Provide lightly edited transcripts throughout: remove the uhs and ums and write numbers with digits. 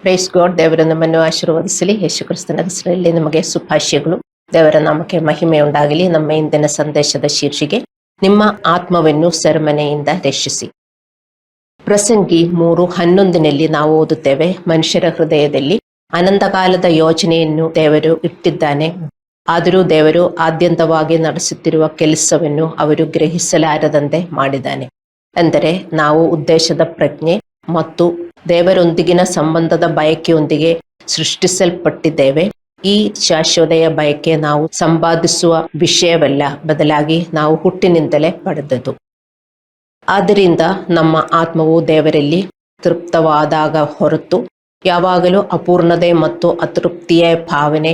Praise God. ದೇವರ ನಮ್ಮನ್ನು ಆಶೀರ್ವದಿಸಲಿ. ಯೇಸು ಕ್ರಿಸ್ತನ ಹೆಸರಲ್ಲಿ ನಿಮಗೆ ಸುಭಾಷ್ಯಗಳು. ದೇವರ ನಾಮಕ್ಕೆ ಮಹಿಮೆ ಉಂಟಾಗಲಿ. ನಮ್ಮ ಇಂದಿನ ಸಂದೇಶದ ಶೀರ್ಷಿಕೆ, ನಿಮ್ಮ ಆತ್ಮವನ್ನು ಸೆರೆಮನೆಯಿಂದ ರಕ್ಷಿಸಿ. ಪ್ರಸಂಗಿ 3:11 ನಾವು ಓದುತ್ತೇವೆ, ಮನುಷ್ಯರ ಹೃದಯದಲ್ಲಿ ಅನಂತಕಾಲದ ಯೋಜನೆಯನ್ನು ದೇವರು ಇಟ್ಟಿದ್ದಾನೆ, ಆದರೂ ದೇವರು ಆದ್ಯಂತವಾಗಿ ನಡೆಸುತ್ತಿರುವ ಕೆಲಸವನ್ನು ಅವರು ಗ್ರಹಿಸಲಾರದಂತೆ ಮಾಡಿದ್ದಾನೆ. ಅಂದರೆ ನಾವು ಉದ್ದೇಶದ ಪ್ರಜ್ಞೆ ಮತ್ತು ದೇವರೊಂದಿಗಿನ ಸಂಬಂಧದ ಬಯಕೆಯೊಂದಿಗೆ ಸೃಷ್ಟಿಸಲ್ಪಟ್ಟಿದ್ದೇವೆ. ಈ ಶಾಶ್ವತೆಯ ಬಯಕೆ ನಾವು ಸಂಪಾದಿಸುವ ವಿಷಯವಲ್ಲ, ಬದಲಾಗಿ ನಾವು ಹುಟ್ಟಿನಿಂದಲೇ ಪಡೆದದ್ದು. ಆದ್ದರಿಂದ ನಮ್ಮ ಆತ್ಮವು ದೇವರಲ್ಲಿ ತೃಪ್ತವಾದಾಗ ಹೊರತು ಯಾವಾಗಲೂ ಅಪೂರ್ಣತೆ ಮತ್ತು ಅತೃಪ್ತಿಯ ಭಾವನೆ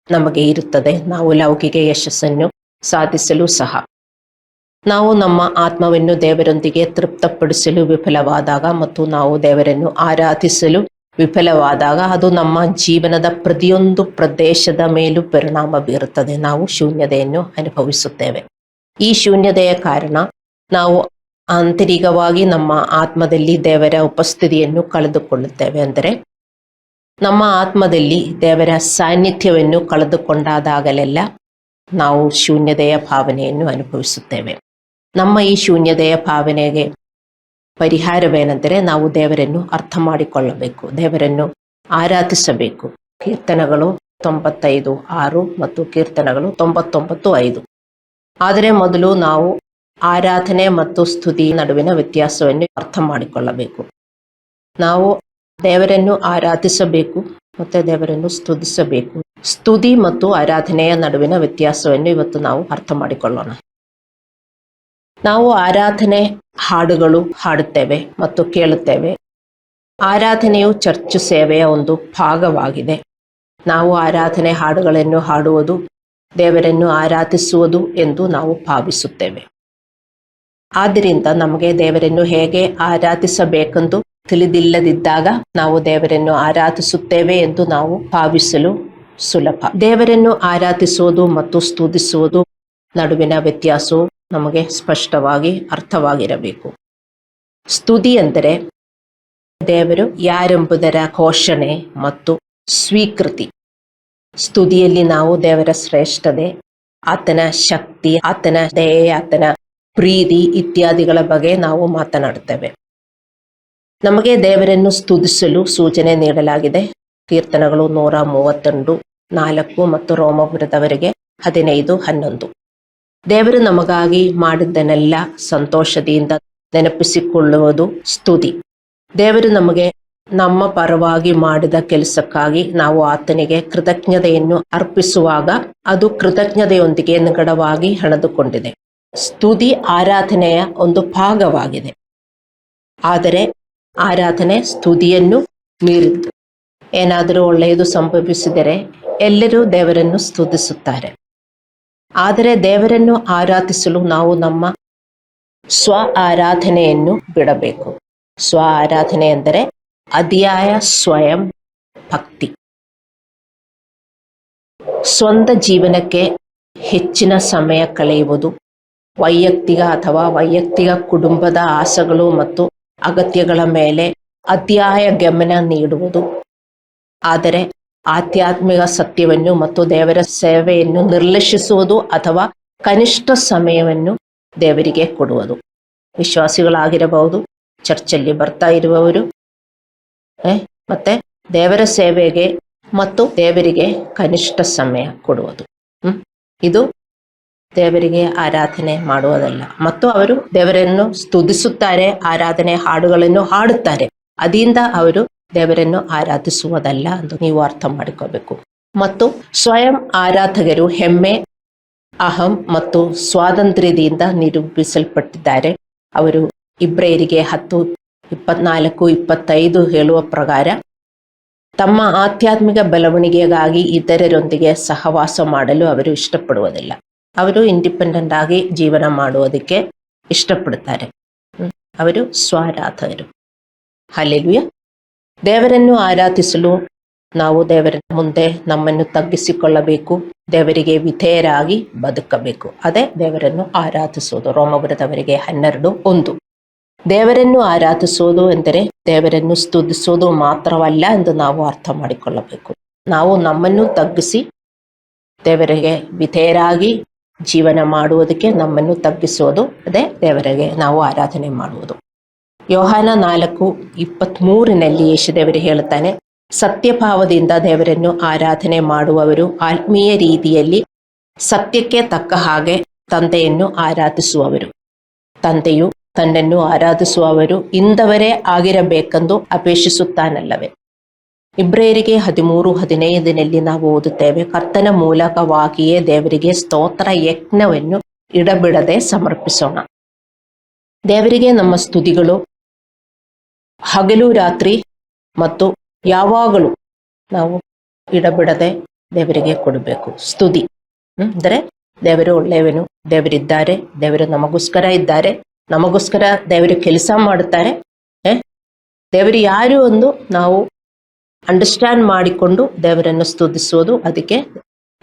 ನಮಗೆ ಇರುತ್ತದೆ. ನಾವು ಲೌಕಿಕ ಯಶಸ್ಸನ್ನು ಸಾಧಿಸಲು ಸಹ ನಾವು ನಮ್ಮ ಆತ್ಮವನ್ನು ದೇವರೊಂದಿಗೆ ತೃಪ್ತಪಡಿಸಲು ವಿಫಲವಾದಾಗ ಮತ್ತು ನಾವು ದೇವರನ್ನು ಆರಾಧಿಸಲು ವಿಫಲವಾದಾಗ ಅದು ನಮ್ಮ ಜೀವನದ ಪ್ರತಿಯೊಂದು ಪ್ರದೇಶದ ಮೇಲೂ ಪರಿಣಾಮ ಬೀರುತ್ತದೆ. ನಾವು ಶೂನ್ಯತೆಯನ್ನು ಅನುಭವಿಸುತ್ತೇವೆ. ಈ ಶೂನ್ಯತೆಯ ಕಾರಣ ನಾವು ಆಂತರಿಕವಾಗಿ ನಮ್ಮ ಆತ್ಮದಲ್ಲಿ ದೇವರ ಉಪಸ್ಥಿತಿಯನ್ನು ಕಳೆದುಕೊಳ್ಳುತ್ತೇವೆ. ಅಂದರೆ ನಮ್ಮ ಆತ್ಮದಲ್ಲಿ ದೇವರ ಸಾನ್ನಿಧ್ಯವನ್ನು ಕಳೆದುಕೊಂಡಾದಾಗಲೆಲ್ಲ ನಾವು ಶೂನ್ಯತೆಯ ಭಾವನೆಯನ್ನು ಅನುಭವಿಸುತ್ತೇವೆ. ನಮ್ಮ ಈ ಶೂನ್ಯತೆಯ ಭಾವನೆಗೆ ಪರಿಹಾರವೇನೆಂದರೆ ನಾವು ದೇವರನ್ನು ಅರ್ಥ ಮಾಡಿಕೊಳ್ಳಬೇಕು, ದೇವರನ್ನು ಆರಾಧಿಸಬೇಕು. ಕೀರ್ತನೆಗಳು 95:6 ಮತ್ತು ಕೀರ್ತನೆಗಳು 99:5. ಆದರೆ ಮೊದಲು ನಾವು ಆರಾಧನೆ ಮತ್ತು ಸ್ತುತಿ ನಡುವಿನ ವ್ಯತ್ಯಾಸವನ್ನು ಅರ್ಥ ಮಾಡಿಕೊಳ್ಳಬೇಕು. ನಾವು ದೇವರನ್ನು ಆರಾಧಿಸಬೇಕು ಮತ್ತು ದೇವರನ್ನು ಸ್ತುತಿಸಬೇಕು. ಸ್ತುತಿ ಮತ್ತು ಆರಾಧನೆಯ ನಡುವಿನ ವ್ಯತ್ಯಾಸವನ್ನು ಇವತ್ತು ನಾವು ಅರ್ಥ ಮಾಡಿಕೊಳ್ಳೋಣ. ನಾವು ಆರಾಧನೆ ಹಾಡುಗಳು ಹಾಡುತ್ತೇವೆ ಮತ್ತು ಕೇಳುತ್ತೇವೆ. ಆರಾಧನೆಯು ಚರ್ಚ್ ಸೇವೆಯ ಒಂದು ಭಾಗವಾಗಿದೆ. ನಾವು ಆರಾಧನೆ ಹಾಡುಗಳನ್ನು ಹಾಡುವುದು ದೇವರನ್ನು ಆರಾಧಿಸುವುದು ಎಂದು ನಾವು ಭಾವಿಸುತ್ತೇವೆ. ಆದ್ದರಿಂದ ನಮಗೆ ದೇವರನ್ನು ಹೇಗೆ ಆರಾಧಿಸಬೇಕೆಂದು ತಿಳಿದಿಲ್ಲದಿದ್ದಾಗ ನಾವು ದೇವರನ್ನು ಆರಾಧಿಸುತ್ತೇವೆ ಎಂದು ನಾವು ಭಾವಿಸಲು ಸುಲಭ. ದೇವರನ್ನು ಆರಾಧಿಸುವುದು ಮತ್ತು ಸ್ತುತಿಸುವುದು ನಡುವಿನ ವ್ಯತ್ಯಾಸವು ನಮಗೆ ಸ್ಪಷ್ಟವಾಗಿ ಅರ್ಥವಾಗಿರಬೇಕು. ಸ್ತುತಿ ಅಂದರೆ ದೇವರು ಯಾರೆಂಬುದರ ಘೋಷಣೆ ಮತ್ತು ಸ್ವೀಕೃತಿ. ಸ್ತುತಿಯಲ್ಲಿ ನಾವು ದೇವರ ಶ್ರೇಷ್ಠತೆ, ಆತನ ಶಕ್ತಿ, ಆತನ ದಯೆ, ಆತನ ಪ್ರೀತಿ ಇತ್ಯಾದಿಗಳ ಬಗ್ಗೆ ನಾವು ಮಾತನಾಡುತ್ತೇವೆ. ನಮಗೆ ದೇವರನ್ನು ಸ್ತುತಿಸಲು ಸೂಚನೆ ನೀಡಲಾಗಿದೆ. ಕೀರ್ತನೆಗಳು 132:4 ಮತ್ತು ರೋಮಾಪುರದವರೆಗೆ 15:11. ದೇವರು ನಮಗಾಗಿ ಮಾಡಿದ್ದನ್ನೆಲ್ಲ ಸಂತೋಷದಿಂದ ನೆನಪಿಸಿಕೊಳ್ಳುವುದು ಸ್ತುತಿ. ದೇವರು ನಮಗೆ ನಮ್ಮ ಪರವಾಗಿ ಮಾಡಿದ ಕೆಲಸಕ್ಕಾಗಿ ನಾವು ಆತನಿಗೆ ಕೃತಜ್ಞತೆಯನ್ನು ಅರ್ಪಿಸುವಾಗ ಅದು ಕೃತಜ್ಞತೆಯೊಂದಿಗೆ ನಿಕಟವಾಗಿ ಹಣದುಕೊಂಡಿದೆ. ಸ್ತುತಿ ಆರಾಧನೆಯ ಒಂದು ಭಾಗವಾಗಿದೆ, ಆದರೆ ಆರಾಧನೆ ಸ್ತುತಿಯನ್ನು ಮೀರಿದ್ದು. ಏನಾದರೂ ಒಳ್ಳೆಯದು ಸಂಭವಿಸಿದರೆ ಎಲ್ಲರೂ ದೇವರನ್ನು ಸ್ತುತಿಸುತ್ತಾರೆ. ಆದರೆ ದೇವರನ್ನು ಆರಾಧಿಸಲು ನಾವು ನಮ್ಮ ಸ್ವ ಆರಾಧನೆಯನ್ನು ಬಿಡಬೇಕು. ಸ್ವ ಆರಾಧನೆ ಎಂದರೆ ಅತಿಯಾಯ ಸ್ವಯಂ ಭಕ್ತಿ. ಸ್ವಂತ ಜೀವನಕ್ಕೆ ಹೆಚ್ಚಿನ ಸಮಯ ಕಳೆಯುವುದು, ವೈಯಕ್ತಿಕ ಕುಟುಂಬದ ಆಸೆಗಳು ಮತ್ತು ಅಗತ್ಯಗಳ ಮೇಲೆ ಅತಿಯಾಯ ಗಮನ ನೀಡುವುದು, ಆದರೆ ಆಧ್ಯಾತ್ಮಿಕ ಸತ್ಯವನ್ನು ಮತ್ತು ದೇವರ ಸೇವೆಯನ್ನು ನಿರ್ಲಕ್ಷಿಸುವುದು ಅಥವಾ ಕನಿಷ್ಠ ಸಮಯವನ್ನು ದೇವರಿಗೆ ಕೊಡುವುದು. ವಿಶ್ವಾಸಿಗಳಾಗಿರಬಹುದು, ಚರ್ಚಲ್ಲಿ ಬರ್ತಾ ಇರುವವರು, ಮತ್ತೆ ದೇವರ ಸೇವೆಗೆ ಮತ್ತು ದೇವರಿಗೆ ಕನಿಷ್ಠ ಸಮಯ ಕೊಡುವುದು. ಇದು ದೇವರಿಗೆ ಆರಾಧನೆ ಮಾಡುವುದಲ್ಲ. ಮತ್ತು ಅವರು ದೇವರನ್ನು ಸ್ತುತಿಸುತ್ತಾರೆ, ಆರಾಧನೆ ಹಾಡುಗಳನ್ನು ಹಾಡುತ್ತಾರೆ, ಅದರಿಂದ ಅವರು ದೇವರನ್ನು ಆರಾಧಿಸುವುದಲ್ಲ ಎಂದು ನೀವು ಅರ್ಥ ಮಾಡಿಕೋಬೇಕು. ಮತ್ತು ಸ್ವಯಂ ಆರಾಧಕರು ಹೆಮ್ಮೆ, ಅಹಂ ಮತ್ತು ಸ್ವಾತಂತ್ರ್ಯದಿಂದ ನಿರೂಪಿಸಲ್ಪಟ್ಟಿದ್ದಾರೆ. ಅವರು ಇಬ್ರಿಯರಿಗೆ 10:24-25 ಹೇಳುವ ಪ್ರಕಾರ ತಮ್ಮ ಆಧ್ಯಾತ್ಮಿಕ ಬೆಳವಣಿಗೆಗಾಗಿ ಇತರರೊಂದಿಗೆ ಸಹವಾಸ ಮಾಡಲು ಅವರು ಇಷ್ಟಪಡುವುದಿಲ್ಲ. ಅವರು ಇಂಡಿಪೆಂಡೆಂಟ್ ಆಗಿ ಜೀವನ ಮಾಡುವುದಕ್ಕೆ ಇಷ್ಟಪಡುತ್ತಾರೆ. ಅವರು ಸ್ವಾರಾಧಕರು. ಹಲ್ಲೆಲೂಯಾ. ದೇವರನ್ನು ಆರಾಧಿಸಲು ನಾವು ದೇವರ ಮುಂದೆ ನಮ್ಮನ್ನು ತಗ್ಗಿಸಿಕೊಳ್ಳಬೇಕು, ದೇವರಿಗೆ ವಿಧೇಯರಾಗಿ ಬದುಕಬೇಕು. ಅದೇ ದೇವರನ್ನು ಆರಾಧಿಸುವುದು. ರೋಮಾಪುರದವರಿಗೆ 12:1. ದೇವರನ್ನು ಆರಾಧಿಸೋದು ಎಂದರೆ ದೇವರನ್ನು ಸ್ತುತಿಸೋದು ಮಾತ್ರವಲ್ಲ ಎಂದು ನಾವು ಅರ್ಥ ಮಾಡಿಕೊಳ್ಳಬೇಕು. ನಾವು ನಮ್ಮನ್ನು ತಗ್ಗಿಸಿ ದೇವರಿಗೆ ವಿಧೇಯರಾಗಿ ಜೀವನ ಮಾಡುವುದಕ್ಕೆ ನಮ್ಮನ್ನು ತಗ್ಗಿಸೋದು ಅದೇ ದೇವರಿಗೆ ನಾವು ಆರಾಧನೆ ಮಾಡುವುದು. ಯೋಹಾನ 4:23 ಯೇಸುದೇವರು ಹೇಳುತ್ತಾನೆ, ಸತ್ಯಭಾವದಿಂದ ದೇವರನ್ನು ಆರಾಧನೆ ಮಾಡುವವರು ಆತ್ಮೀಯ ರೀತಿಯಲ್ಲಿ ಸತ್ಯಕ್ಕೆ ತಕ್ಕ ಹಾಗೆ ತಂದೆಯನ್ನು ಆರಾಧಿಸುವವರು. ತಂದೆಯು ತನ್ನನ್ನು ಆರಾಧಿಸುವವರು ಇಂದವರೇ ಆಗಿರಬೇಕೆಂದು ಅಪೇಕ್ಷಿಸುತ್ತಾನಲ್ಲವೇ. ಇಬ್ರಿಯರಿಗೆ 13:15 ನಾವು ಓದುತ್ತೇವೆ, ಕರ್ತನ ಮೂಲಕವಾಗಿಯೇ ದೇವರಿಗೆ ಸ್ತೋತ್ರ ಯಜ್ಞವನ್ನು ಇಡಬಿಡದೆ ಸಮರ್ಪಿಸೋಣ. ದೇವರಿಗೆ ನಮ್ಮ ಸ್ತುತಿಗಳು ಹಗಲು ರಾತ್ರಿ ಮತ್ತು ಯಾವಾಗಲೂ ನಾವು ಇಡಬಿಡದೆ ದೇವರಿಗೆ ಕೊಡಬೇಕು. ಸ್ತುತಿ ಅಂದರೆ ದೇವರು ಒಳ್ಳೆಯವನು, ದೇವರಿದ್ದಾರೆ, ದೇವರು ನಮಗೋಸ್ಕರ ಇದ್ದಾರೆ, ನಮಗೋಸ್ಕರ ದೇವರು ಕೆಲಸ ಮಾಡುತ್ತಾರೆ. ದೇವರು ಯಾರು ಎಂದು ನಾವು ಅಂಡರ್ಸ್ಟ್ಯಾಂಡ್ ಮಾಡಿಕೊಂಡು ದೇವರನ್ನು ಸ್ತುತಿಸುವುದು, ಅದಕ್ಕೆ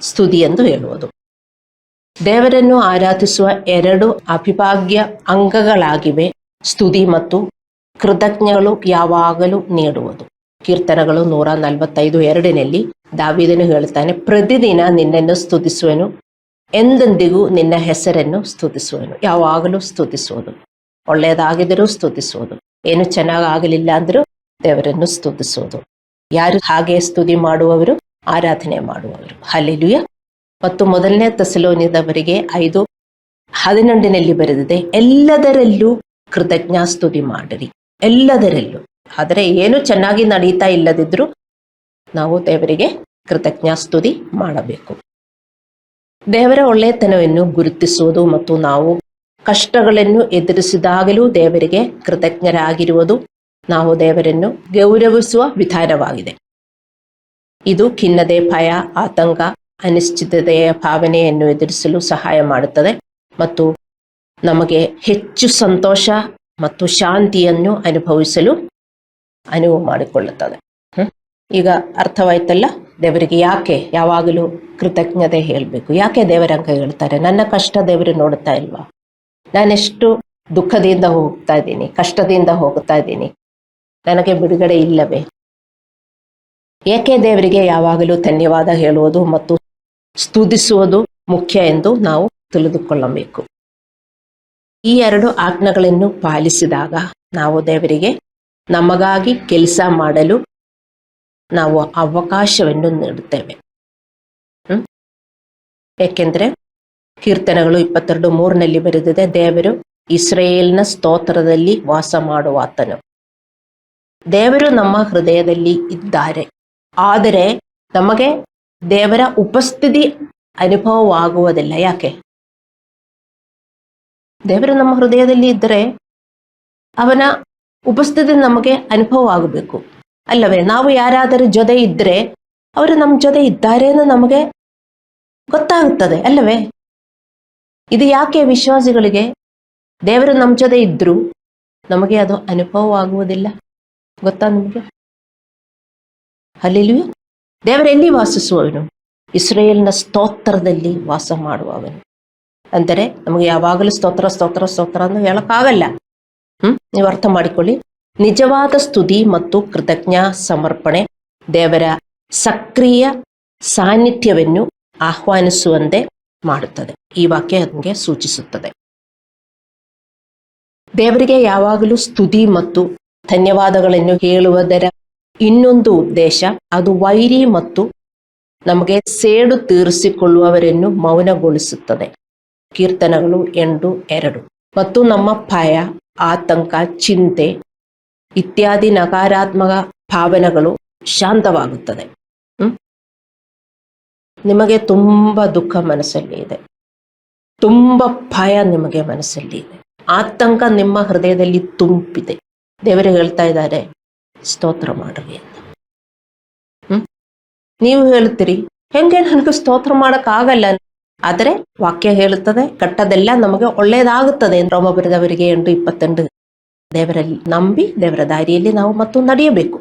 ಸ್ತುತಿ ಎಂದು ಹೇಳುವುದು. ದೇವರನ್ನು ಆರಾಧಿಸುವ 2 ಅವಿಭಾಜ್ಯ ಅಂಗಗಳಾಗಿವೆ, ಸ್ತುತಿ ಮತ್ತು ಕೃತಜ್ಞಗಳು ಯಾವಾಗಲೂ ನೀಡುವುದು. ಕೀರ್ತನೆಗಳು 145:2 ದಾವೀದನು ಹೇಳುತ್ತಾನೆ, ಪ್ರತಿದಿನ ನಿನ್ನನ್ನು ಸ್ತುತಿಸುವೆನು, ಎಂದೆಂದಿಗೂ ನಿನ್ನ ಹೆಸರನ್ನು ಸ್ತುತಿಸುವೆನು. ಯಾವಾಗಲೂ ಸ್ತುತಿಸುವುದು, ಒಳ್ಳೆಯದಾಗಿದ್ದರೂ ಸ್ತುತಿಸುವುದು, ಏನು ಚೆನ್ನಾಗಾಗಲಿಲ್ಲ ಅಂದರೂ ದೇವರನ್ನು ಸ್ತುತಿಸುವುದು. ಯಾರು ಹಾಗೆ ಸ್ತುತಿ ಮಾಡುವವರು? ಆರಾಧನೆ ಮಾಡುವವರು. ಹಲ್ಲೆಲೂಯಾ. ಮತ್ತು 1 ಥೆಸಲೋನಿಯದವರಿಗೆ 5:11 ಬರೆದಿದೆ, ಎಲ್ಲದರಲ್ಲೂ ಕೃತಜ್ಞಾಸ್ತುತಿ ಮಾಡಿರಿ. ಎಲ್ಲದರಲ್ಲೂ. ಆದರೆ ಏನು ಚೆನ್ನಾಗಿ ನಡೀತಾ ಇಲ್ಲದಿದ್ರೂ ನಾವು ದೇವರಿಗೆ ಕೃತಜ್ಞಾಸ್ತುತಿ ಮಾಡಬೇಕು. ದೇವರ ಒಳ್ಳೆಯತನವನ್ನು ಗುರುತಿಸುವುದು ಮತ್ತು ನಾವು ಕಷ್ಟಗಳನ್ನು ಎದುರಿಸಿದಾಗಲೂ ದೇವರಿಗೆ ಕೃತಜ್ಞರಾಗಿರುವುದು ನಾವು ದೇವರನ್ನು ಗೌರವಿಸುವ ವಿಧಾನವಾಗಿದೆ. ಇದು ಖಿನ್ನತೆ, ಭಯ, ಆತಂಕ, ಅನಿಶ್ಚಿತತೆಯ ಭಾವನೆಯನ್ನು ಎದುರಿಸಲು ಸಹಾಯ ಮಾಡುತ್ತದೆ ಮತ್ತು ನಮಗೆ ಹೆಚ್ಚು ಸಂತೋಷ ಮತ್ತು ಶಾಂತಿಯನ್ನು ಅನುಭವಿಸಲು ಅನುವು ಮಾಡಿಕೊಳ್ಳುತ್ತದೆ. ಈಗ ಅರ್ಥವಾಯ್ತಲ್ಲ, ದೇವರಿಗೆ ಯಾಕೆ ಯಾವಾಗಲೂ ಕೃತಜ್ಞತೆ ಹೇಳಬೇಕು? ಯಾಕೆ ದೇವರಂಗ ಹೇಳ್ತಾರೆ, ನನ್ನ ಕಷ್ಟ ದೇವರು ನೋಡುತ್ತಾ ಇಲ್ವಾ? ನಾನೆಷ್ಟು ದುಃಖದಿಂದ ಹೋಗ್ತಾ ಇದ್ದೀನಿ, ಕಷ್ಟದಿಂದ ಹೋಗ್ತಾ ಇದ್ದೀನಿ, ನನಗೆ ಬಿಡುಗಡೆ ಇಲ್ಲವೇ? ಏಕೆ ದೇವರಿಗೆ ಯಾವಾಗಲೂ ಧನ್ಯವಾದ ಹೇಳುವುದು ಮತ್ತು ಸ್ತುತಿಸುವುದು ಮುಖ್ಯ ಎಂದು ನಾವು ತಿಳಿದುಕೊಳ್ಳಬೇಕು. ಈ 2 ಆಜ್ಞೆಗಳನ್ನು ಪಾಲಿಸಿದಾಗ ನಾವು ದೇವರಿಗೆ ನಮಗಾಗಿ ಕೆಲಸ ಮಾಡಲು ನಾವು ಅವಕಾಶವನ್ನು ನೀಡುತ್ತೇವೆ. ಏಕೆಂದರೆ ಕೀರ್ತನೆಗಳು 22:3 ಬರೆದಿದೆ, ದೇವರು ಇಸ್ರಾಯೇಲ್ನ ಸ್ತೋತ್ರದಲ್ಲಿ ವಾಸ ಮಾಡುವಾತನು. ದೇವರು ನಮ್ಮ ಹೃದಯದಲ್ಲಿ ಇದ್ದಾರೆ, ಆದರೆ ನಮಗೆ ದೇವರ ಉಪಸ್ಥಿತಿ ಅನುಭವವಾಗುವುದಿಲ್ಲ. ಯಾಕೆ? ದೇವರು ನಮ್ಮ ಹೃದಯದಲ್ಲಿ ಇದ್ದರೆ ಅವನ ಉಪಸ್ಥಿತಿ ನಮಗೆ ಅನುಭವ ಆಗಬೇಕು ಅಲ್ಲವೇ? ನಾವು ಯಾರಾದರೂ ಜೊತೆ ಇದ್ದರೆ ಅವರು ನಮ್ಮ ಜೊತೆ ಇದ್ದಾರೆ ಎಂದು ನಮಗೆ ಗೊತ್ತಾಗುತ್ತದೆ ಅಲ್ಲವೇ? ಇದು ಯಾಕೆ ವಿಶ್ವಾಸಿಗಳಿಗೆ ದೇವರು ನಮ್ಮ ಜೊತೆ ಇದ್ರೂ ನಮಗೆ ಅದು ಅನುಭವವಾಗುವುದಿಲ್ಲ? ಗೊತ್ತಾ ನಿಮಗೆ? ಹಲ್ಲೆಲೂಯಾ. ದೇವರೆಲ್ಲಿ ವಾಸಿಸುವವನು? ಇಸ್ರಾಯೇಲ್ನ ಸ್ತೋತ್ರದಲ್ಲಿ ವಾಸ ಮಾಡುವವನು. ಅಂದರೆ ನಮಗೆ ಯಾವಾಗಲೂ ಸ್ತೋತ್ರ ಸ್ತೋತ್ರ ಸ್ತೋತ್ರ ಅಂತ ಹೇಳಕ್ಕಾಗಲ್ಲ. ನೀವು ಅರ್ಥ ಮಾಡಿಕೊಳ್ಳಿ. ನಿಜವಾದ ಸ್ತುತಿ ಮತ್ತು ಕೃತಜ್ಞ ಸಮರ್ಪಣೆ ದೇವರ ಸಕ್ರಿಯ ಸಾನ್ನಿಧ್ಯವನ್ನು ಆಹ್ವಾನಿಸುವಂತೆ ಮಾಡುತ್ತದೆ. ಈ ವಾಕ್ಯ ನಮಗೆ ಸೂಚಿಸುತ್ತದೆ. ದೇವರಿಗೆ ಯಾವಾಗಲೂ ಸ್ತುತಿ ಮತ್ತು ಧನ್ಯವಾದಗಳನ್ನು ಹೇಳುವುದರ ಇನ್ನೊಂದು ಉದ್ದೇಶ, ಅದು ವೈರಿ ಮತ್ತು ನಮಗೆ ಸೇಡು ತೀರಿಸಿಕೊಳ್ಳುವವರನ್ನು ಮೌನಗೊಳಿಸುತ್ತದೆ. ಕೀರ್ತನೆಗಳು 8:2. ಮತ್ತು ನಮ್ಮ ಭಯ, ಆತಂಕ, ಚಿಂತೆ ಇತ್ಯಾದಿ ನಕಾರಾತ್ಮಕ ಭಾವನೆಗಳು ಶಾಂತವಾಗುತ್ತದೆ. ನಿಮಗೆ ತುಂಬ ದುಃಖ ಮನಸ್ಸಲ್ಲಿ ಇದೆ, ತುಂಬ ಭಯ ನಿಮಗೆ ಮನಸ್ಸಲ್ಲಿ ಇದೆ, ಆತಂಕ ನಿಮ್ಮ ಹೃದಯದಲ್ಲಿ ತುಂಬಿದೆ. ದೇವರು ಹೇಳ್ತಾ ಇದ್ದಾರೆ ಸ್ತೋತ್ರ ಮಾಡ್ರಿ ಅಂತ. ನೀವು ಹೇಳ್ತೀರಿ, ಹೆಂಗೆ ನನಗೆ ಸ್ತೋತ್ರ ಮಾಡಕ್ಕಾಗಲ್ಲ? ಆದರೆ ವಾಕ್ಯ ಹೇಳುತ್ತದೆ ಕಟ್ಟದೆಲ್ಲ ನಮಗೆ ಒಳ್ಳೆಯದಾಗುತ್ತದೆ. ರೋಮ ಬರೆದವರಿಗೆ 8:22. ದೇವರಲ್ಲಿ ನಂಬಿ ದೇವರ ದಾರಿಯಲ್ಲಿ ನಾವು ಮತ್ತು ನಡೆಯಬೇಕು.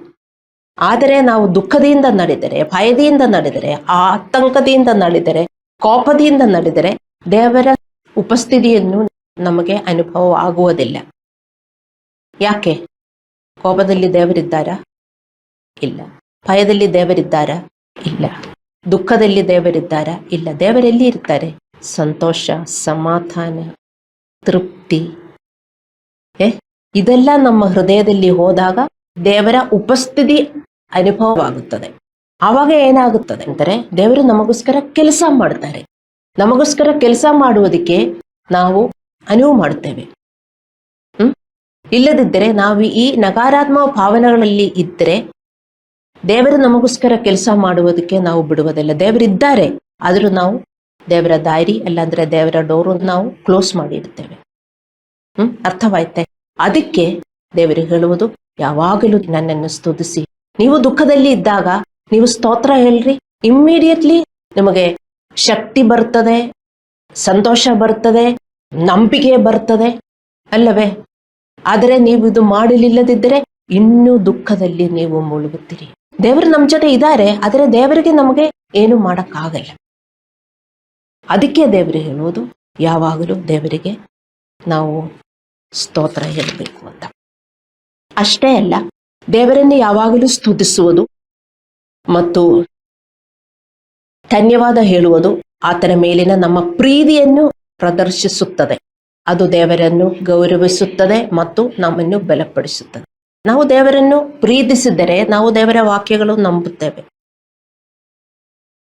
ಆದರೆ ನಾವು ದುಃಖದಿಂದ ನಡೆದರೆ, ಭಯದಿಂದ ನಡೆದರೆ, ಆತಂಕದಿಂದ ನಡೆದರೆ, ಕೋಪದಿಂದ ನಡೆದರೆ ದೇವರ ಉಪಸ್ಥಿತಿಯನ್ನು ನಮಗೆ ಅನುಭವ ಆಗುವುದಿಲ್ಲ. ಯಾಕೆ? ಕೋಪದಲ್ಲಿ ದೇವರಿದ್ದಾರಾ? ಇಲ್ಲ. ಭಯದಲ್ಲಿ ದೇವರಿದ್ದಾರಾ? ಇಲ್ಲ. ದುಃಖದಲ್ಲಿ ದೇವರಿದ್ದಾರಾ? ಇಲ್ಲ. ದೇವರೆಲ್ಲಿ ಇರ್ತಾರೆ? ಸಂತೋಷ, ಸಮಾಧಾನ, ತೃಪ್ತಿ. ಇದೆಲ್ಲ ನಮ್ಮ ಹೃದಯದಲ್ಲಿ ಹೋದಾಗ ದೇವರ ಉಪಸ್ಥಿತಿ ಅನುಭವವಾಗುತ್ತದೆ. ಆವಾಗ ಏನಾಗುತ್ತದೆ ಅಂದರೆ ದೇವರು ನಮಗೋಸ್ಕರ ಕೆಲಸ ಮಾಡ್ತಾರೆ. ನಮಗೋಸ್ಕರ ಕೆಲಸ ಮಾಡುವುದಕ್ಕೆ ನಾವು ಅನುವು ಮಾಡ್ತೇವೆ. ಇಲ್ಲದಿದ್ದರೆ ನಾವು ಈ ನಕಾರಾತ್ಮಕ ಭಾವನೆಗಳಲ್ಲಿ ಇದ್ದರೆ ದೇವರು ನಮಗೋಸ್ಕರ ಕೆಲಸ ಮಾಡುವುದಕ್ಕೆ ನಾವು ಬಿಡುವುದಿಲ್ಲ. ದೇವರಿದ್ದಾರೆ, ಆದರೂ ನಾವು ದೇವರ ದಾರಿ ಅಲ್ಲಾಂದ್ರೆ ದೇವರ ಡೋರು ನಾವು ಕ್ಲೋಸ್ ಮಾಡಿರ್ತೇವೆ. ಅರ್ಥವಾಯ್ತೆ? ಅದಕ್ಕೆ ದೇವರು ಹೇಳುವುದು, ಯಾವಾಗಲೂ ನನ್ನನ್ನು ಸ್ತುತಿಸಿ. ನೀವು ದುಃಖದಲ್ಲಿ ಇದ್ದಾಗ ನೀವು ಸ್ತೋತ್ರ ಹೇಳ್ರಿ, ಇಮ್ಮಿಡಿಯೇಟ್ಲಿ ನಿಮಗೆ ಶಕ್ತಿ ಬರ್ತದೆ, ಸಂತೋಷ ಬರ್ತದೆ, ನಂಬಿಕೆ ಬರ್ತದೆ ಅಲ್ಲವೇ? ಆದರೆ ನೀವು ಇದು ಮಾಡಲಿಲ್ಲದಿದ್ದರೆ ಇನ್ನೂ ದುಃಖದಲ್ಲಿ ನೀವು ಮುಳುಗುತ್ತೀರಿ. ದೇವರು ನಮ್ಮ ಜೊತೆ ಇದ್ದಾರೆ, ಆದರೆ ದೇವರಿಗೆ ನಮಗೆ ಏನು ಮಾಡಕ್ಕಾಗಲ್ಲ. ಅದಕ್ಕೆ ದೇವರು ಹೇಳುವುದು, ಯಾವಾಗಲೂ ದೇವರಿಗೆ ನಾವು ಸ್ತೋತ್ರ ಹೇಳಬೇಕು ಅಂತ. ಅಷ್ಟೇ ಅಲ್ಲ, ದೇವರನ್ನು ಯಾವಾಗಲೂ ಸ್ತುತಿಸುವುದು ಮತ್ತು ಧನ್ಯವಾದ ಹೇಳುವುದು ಆತನ ಮೇಲಿನ ನಮ್ಮ ಪ್ರೀತಿಯನ್ನು ಪ್ರದರ್ಶಿಸುತ್ತದೆ. ಅದು ದೇವರನ್ನು ಗೌರವಿಸುತ್ತದೆ ಮತ್ತು ನಮ್ಮನ್ನು ಬಲಪಡಿಸುತ್ತದೆ. ನಾವು ದೇವರನ್ನು ಪ್ರೀತಿಸಿದರೆ ನಾವು ದೇವರ ವಾಕ್ಯಗಳು ನಂಬುತ್ತೇವೆ.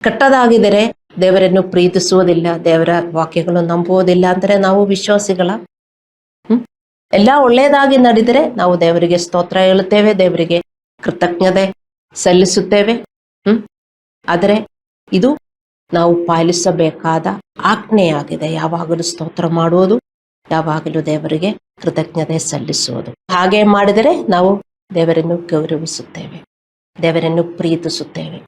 ಕೆಟ್ಟದಾಗಿದ್ದರೆ ದೇವರನ್ನು ಪ್ರೀತಿಸುವುದಿಲ್ಲ, ದೇವರ ವಾಕ್ಯಗಳು ನಂಬುವುದಿಲ್ಲ ಅಂದರೆ ನಾವು ವಿಶ್ವಾಸಿಗಳ ಎಲ್ಲ ಒಳ್ಳೆಯದಾಗಿ ನಡೆದರೆ ನಾವು ದೇವರಿಗೆ ಸ್ತೋತ್ರ ಹೇಳುತ್ತೇವೆ, ದೇವರಿಗೆ ಕೃತಜ್ಞತೆ ಸಲ್ಲಿಸುತ್ತೇವೆ. ಆದರೆ ಇದು ನಾವು ಪಾಲಿಸಬೇಕಾದ ಆಜ್ಞೆಯಾಗಿದೆ. ಯಾವಾಗಲೂ ಸ್ತೋತ್ರ ಮಾಡುವುದು, ಯಾವಾಗಲೂ ದೇವರಿಗೆ ಕೃತಜ್ಞತೆ ಸಲ್ಲಿಸುವುದು. ಹಾಗೆ ಮಾಡಿದರೆ ನಾವು ದೇವರನ್ನು ಗೌರವಿಸುತ್ತೇವೆ, ದೇವರನ್ನು ಪ್ರೀತಿಸುತ್ತೇವೆ.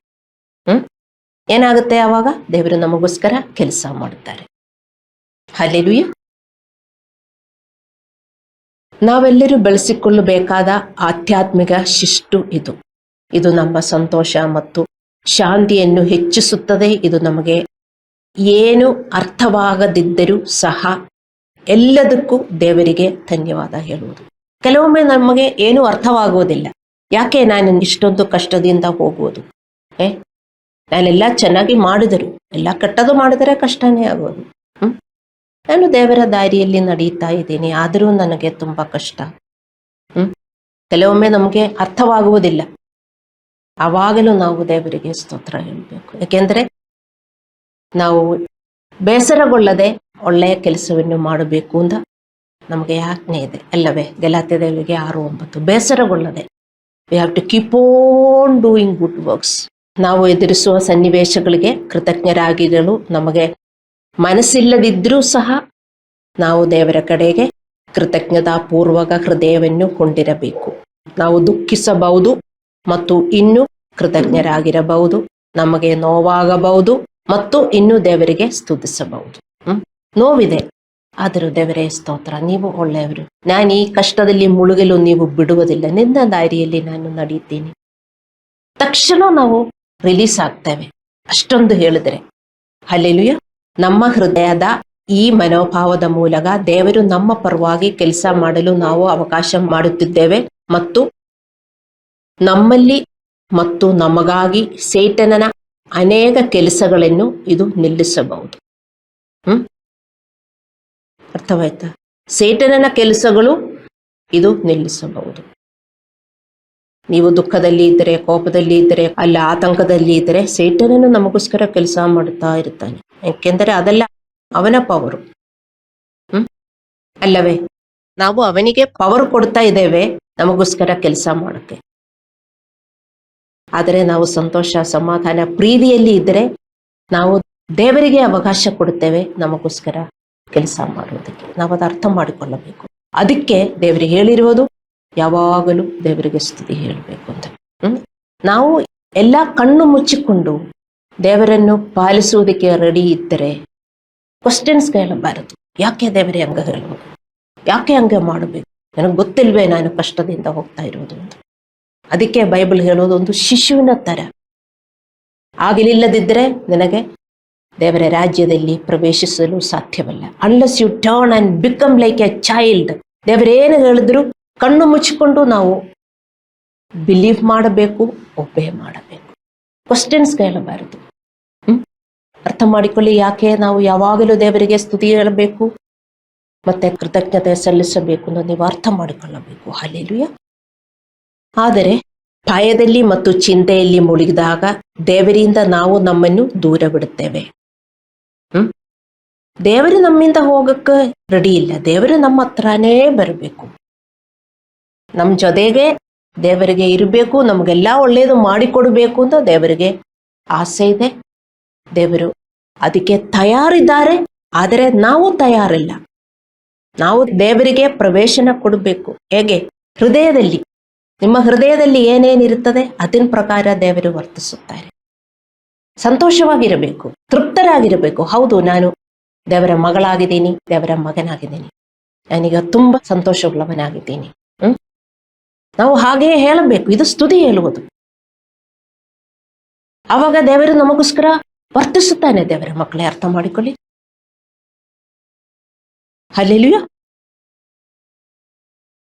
ಏನಾಗುತ್ತೆ ಆವಾಗ? ದೇವರು ನಮಗೋಸ್ಕರ ಕೆಲಸ ಮಾಡುತ್ತಾರೆ. ಹಲ್ಲೆಲೂಯಾ. ನಾವೆಲ್ಲರೂ ಬೆಳೆಸಿಕೊಳ್ಳಬೇಕಾದ ಆಧ್ಯಾತ್ಮಿಕ ಶಿಸ್ತು ಇದು. ಇದು ನಮ್ಮ ಸಂತೋಷ ಮತ್ತು ಶಾಂತಿಯನ್ನು ಹೆಚ್ಚಿಸುತ್ತದೆ. ಇದು ನಮಗೆ ಏನು ಅರ್ಥವಾಗದಿದ್ದರೂ ಸಹ ಎಲ್ಲದಕ್ಕೂ ದೇವರಿಗೆ ಧನ್ಯವಾದ ಹೇಳುವುದು. ಕೆಲವೊಮ್ಮೆ ನಮಗೆ ಏನು ಅರ್ಥವಾಗುವುದಿಲ್ಲ. ಯಾಕೆ ನಾನು ಇಷ್ಟೊಂದು ಕಷ್ಟದಿಂದ ಹೋಗುವುದು? ನಾನೆಲ್ಲ ಚೆನ್ನಾಗಿ ಮಾಡಿದರು, ಎಲ್ಲ ಕೆಟ್ಟದು ಮಾಡಿದರೆ ಕಷ್ಟನೇ ಆಗೋದು. ನಾನು ದೇವರ ದಾರಿಯಲ್ಲಿ ನಡೀತಾ ಇದ್ದೀನಿ, ಆದರೂ ನನಗೆ ತುಂಬಾ ಕಷ್ಟ. ಕೆಲವೊಮ್ಮೆ ನಮಗೆ ಅರ್ಥವಾಗುವುದಿಲ್ಲ. ಆವಾಗಲೂ ನಾವು ದೇವರಿಗೆ ಸ್ತೋತ್ರ ಹೇಳಬೇಕು. ಯಾಕೆಂದ್ರೆ ನಾವು ಬೇಸರಗೊಳ್ಳದೆ ಒಳ್ಳೆಯ ಕೆಲಸವನ್ನು ಮಾಡಬೇಕು ಅಂತ ನಮಗೆ ಆಜ್ಞೆ ಇದೆ ಅಲ್ಲವೇ? ಗಲಾತ್ಯದವರಿಗೆ 6:9. ಬೇಸರಗೊಳ್ಳದೆ we have to keep on doing good works. ನಾವು ಎದುರಿಸುವ ಸನ್ನಿವೇಶಗಳಿಗೆ ಕೃತಜ್ಞರಾಗಿರಲು ನಮಗೆ ಮನಸ್ಸಿಲ್ಲದಿದ್ರೂ ಸಹ ನಾವು ದೇವರ ಕಡೆಗೆ ಕೃತಜ್ಞತಾಪೂರ್ವಕ ಹೃದಯವನ್ನು ಹೊಂದಿರಬೇಕು. ನಾವು ದುಃಖಿಸಬಹುದು ಮತ್ತು ಇನ್ನೂ ಕೃತಜ್ಞರಾಗಿರಬಹುದು. ನಮಗೆ ನೋವಾಗಬಹುದು ಮತ್ತು ಇನ್ನೂ ದೇವರಿಗೆ ಸ್ತುತಿಸಬಹುದು. ನೋವಿದೆ, ಆದರೂ ದೇವರೇ ಸ್ತೋತ್ರ, ನೀವು ಒಳ್ಳೆಯವರು, ನಾನು ಈ ಕಷ್ಟದಲ್ಲಿ ಮುಳುಗಲು ನೀವು ಬಿಡುವುದಿಲ್ಲ, ನಿನ್ನ ದಾರಿಯಲ್ಲಿ ನಾನು ನಡೀತೀನಿ. ತಕ್ಷಣ ನಾವು ರಿಲೀಸ್ ಆಗ್ತೇವೆ. ಅಷ್ಟೊಂದು ಹೇಳಿದರೆ ಹಲ್ಲೆಲೂಯಾ. ನಮ್ಮ ಹೃದಯದ ಈ ಮನೋಭಾವದ ಮೂಲಕ ದೇವರು ನಮ್ಮ ಪರವಾಗಿ ಕೆಲಸ ಮಾಡಲು ನಾವು ಅವಕಾಶ ಮಾಡುತ್ತಿದ್ದೇವೆ ಮತ್ತು ನಮ್ಮಲ್ಲಿ ಮತ್ತು ನಮಗಾಗಿ ಸೈತಾನನ ಅನೇಕ ಕೆಲಸಗಳನ್ನು ಇದು ನಿಲ್ಲಿಸಬಹುದು. ಅರ್ಥವಾಯ್ತಾ? ಸೈತಾನನ ಕೆಲಸಗಳು ಇದು ನಿಲ್ಲಿಸಬಹುದು. ನೀವು ದುಃಖದಲ್ಲಿ ಇದ್ದರೆ, ಕೋಪದಲ್ಲಿ ಇದ್ದರೆ, ಅಲ್ಲ ಆತಂಕದಲ್ಲಿ ಇದ್ದರೆ ಸೈತಾನನು ನಮಗೋಸ್ಕರ ಕೆಲಸ ಮಾಡ್ತಾ ಇರ್ತಾನೆ. ಯಾಕೆಂದರೆ ಅದೆಲ್ಲ ಅವನ ಪವರು ಅಲ್ಲವೇ? ನಾವು ಅವನಿಗೆ ಪವರ್ ಕೊಡ್ತಾ ಇದ್ದೇವೆ ನಮಗೋಸ್ಕರ ಕೆಲಸ ಮಾಡಕ್ಕೆ. ಆದರೆ ನಾವು ಸಂತೋಷ, ಸಮಾಧಾನ, ಪ್ರೀತಿಯಲ್ಲಿ ಇದ್ದರೆ ನಾವು ದೇವರಿಗೆ ಅವಕಾಶ ಕೊಡುತ್ತೇವೆ ನಮಗೋಸ್ಕರ ಕೆಲಸ ಮಾಡುವುದಕ್ಕೆ. ನಾವು ಅದು ಅರ್ಥ ಮಾಡಿಕೊಳ್ಳಬೇಕು. ಅದಕ್ಕೆ ದೇವರಿಗೆ ಹೇಳಿರುವುದು ಯಾವಾಗಲೂ ದೇವರಿಗೆ ಸ್ತುತಿ ಹೇಳಬೇಕು ಅಂತ. ನಾವು ಎಲ್ಲ ಕಣ್ಣು ಮುಚ್ಚಿಕೊಂಡು ದೇವರನ್ನು ಪಾಲಿಸುವುದಕ್ಕೆ ರೆಡಿ ಇದ್ದರೆ ಕ್ವಶನ್ಸ್ ಕೇಳಬಾರದು. ಯಾಕೆ ದೇವರೇ ಹಂಗ ಹೇಳಬೇಕು? ಯಾಕೆ ಹಂಗೆ ಮಾಡಬೇಕು? ನನಗೆ ಗೊತ್ತಿಲ್ವೇ ನಾನು ಕಷ್ಟದಿಂದ ಹೋಗ್ತಾ ಇರೋದು ಅಂತ. ಅದಕ್ಕೆ ಬೈಬಲ್ ಹೇಳೋದು ಒಂದು ಶಿಶುವಿನ ತರ. ಆಗಲಿಲ್ಲದಿದ್ದರೆ ನಿನಗೆ ದೇವರ ರಾಜ್ಯದಲ್ಲಿ ಪ್ರವೇಶಿಸಲು ಸಾಧ್ಯವಲ್ಲ. Unless you turn and become like a child. ದೇವರೇನು ಹೇಳಿದ್ರು ಕಣ್ಣು ಮುಚ್ಚಿಕೊಂಡು ನಾವು ಬಿಲೀವ್ ಮಾಡಬೇಕು, ಒಬ್ಬೇ ಮಾಡಬೇಕು. ಕ್ವಶನ್ಸ್ ಕೇಳಬಾರದು. ಅರ್ಥ ಮಾಡಿಕೊಳ್ಳಿ, ಯಾಕೆ ನಾವು ಯಾವಾಗಲೂ ದೇವರಿಗೆ ಸ್ತುತಿ ಹೇಳಬೇಕು ಮತ್ತೆ ಕೃತಜ್ಞತೆ ಸಲ್ಲಿಸಬೇಕು ಅಂತ ನೀವು ಅರ್ಥ ಮಾಡಿಕೊಳ್ಳಬೇಕು. ಹಲ್ಲೆಲೂಯಾ. ಆದರೆ ಭಯದಲ್ಲಿ ಮತ್ತು ಚಿಂತೆಯಲ್ಲಿ ಮುಳುಗಿದಾಗ ದೇವರಿಂದ ನಾವು ನಮ್ಮನ್ನು ದೂರ ಬಿಡುತ್ತೇವೆ. ದೇವರು ನಮ್ಮಿಂದ ಹೋಗಕ್ಕೆ ರೆಡಿ ಇಲ್ಲ. ದೇವರು ನಮ್ಮ ಹತ್ರನೇ ಬರಬೇಕು, ನಮ್ಮ ಜೊತೆಗೆ ದೇವರಿಗೆ ಇರಬೇಕು, ನಮಗೆಲ್ಲ ಒಳ್ಳೆಯದು ಮಾಡಿಕೊಡ್ಬೇಕು ಅಂತ ದೇವರಿಗೆ ಆಸೆ ಇದೆ. ದೇವರು ಅದಕ್ಕೆ ತಯಾರಿದ್ದಾರೆ. ಆದರೆ ನಾವು ತಯಾರಿಲ್ಲ. ನಾವು ದೇವರಿಗೆ ಪ್ರವೇಶನ ಕೊಡಬೇಕು. ಹೇಗೆ? ಹೃದಯದಲ್ಲಿ. ನಿಮ್ಮ ಹೃದಯದಲ್ಲಿ ಏನೇನಿರುತ್ತದೆ ಅದರ ಪ್ರಕಾರ ದೇವರು ವರ್ತಿಸುತ್ತಾರೆ. ಸಂತೋಷವಾಗಿರಬೇಕು, ತೃಪ್ತರಾಗಿರಬೇಕು. ಹೌದು, ನಾನು ದೇವರ ಮಗಳಾಗಿದ್ದೀನಿ, ದೇವರ ಮಗನಾಗಿದ್ದೀನಿ, ನಾನೀಗ ತುಂಬಾ ಸಂತೋಷವುಳ್ಳವನಾಗಿದ್ದೀನಿ. ನಾವು ಹಾಗೆಯೇ ಹೇಳಬೇಕು. ಇದು ಸ್ತುತಿ ಹೇಳುವುದು. ಆವಾಗ ದೇವರು ನಮಗೋಸ್ಕರ ವರ್ತಿಸುತ್ತಾನೆ. ದೇವರ ಮಕ್ಕಳೇ, ಅರ್ಥ ಮಾಡಿಕೊಳ್ಳಿ. ಹಲ್ಲೆಲೂಯಾ.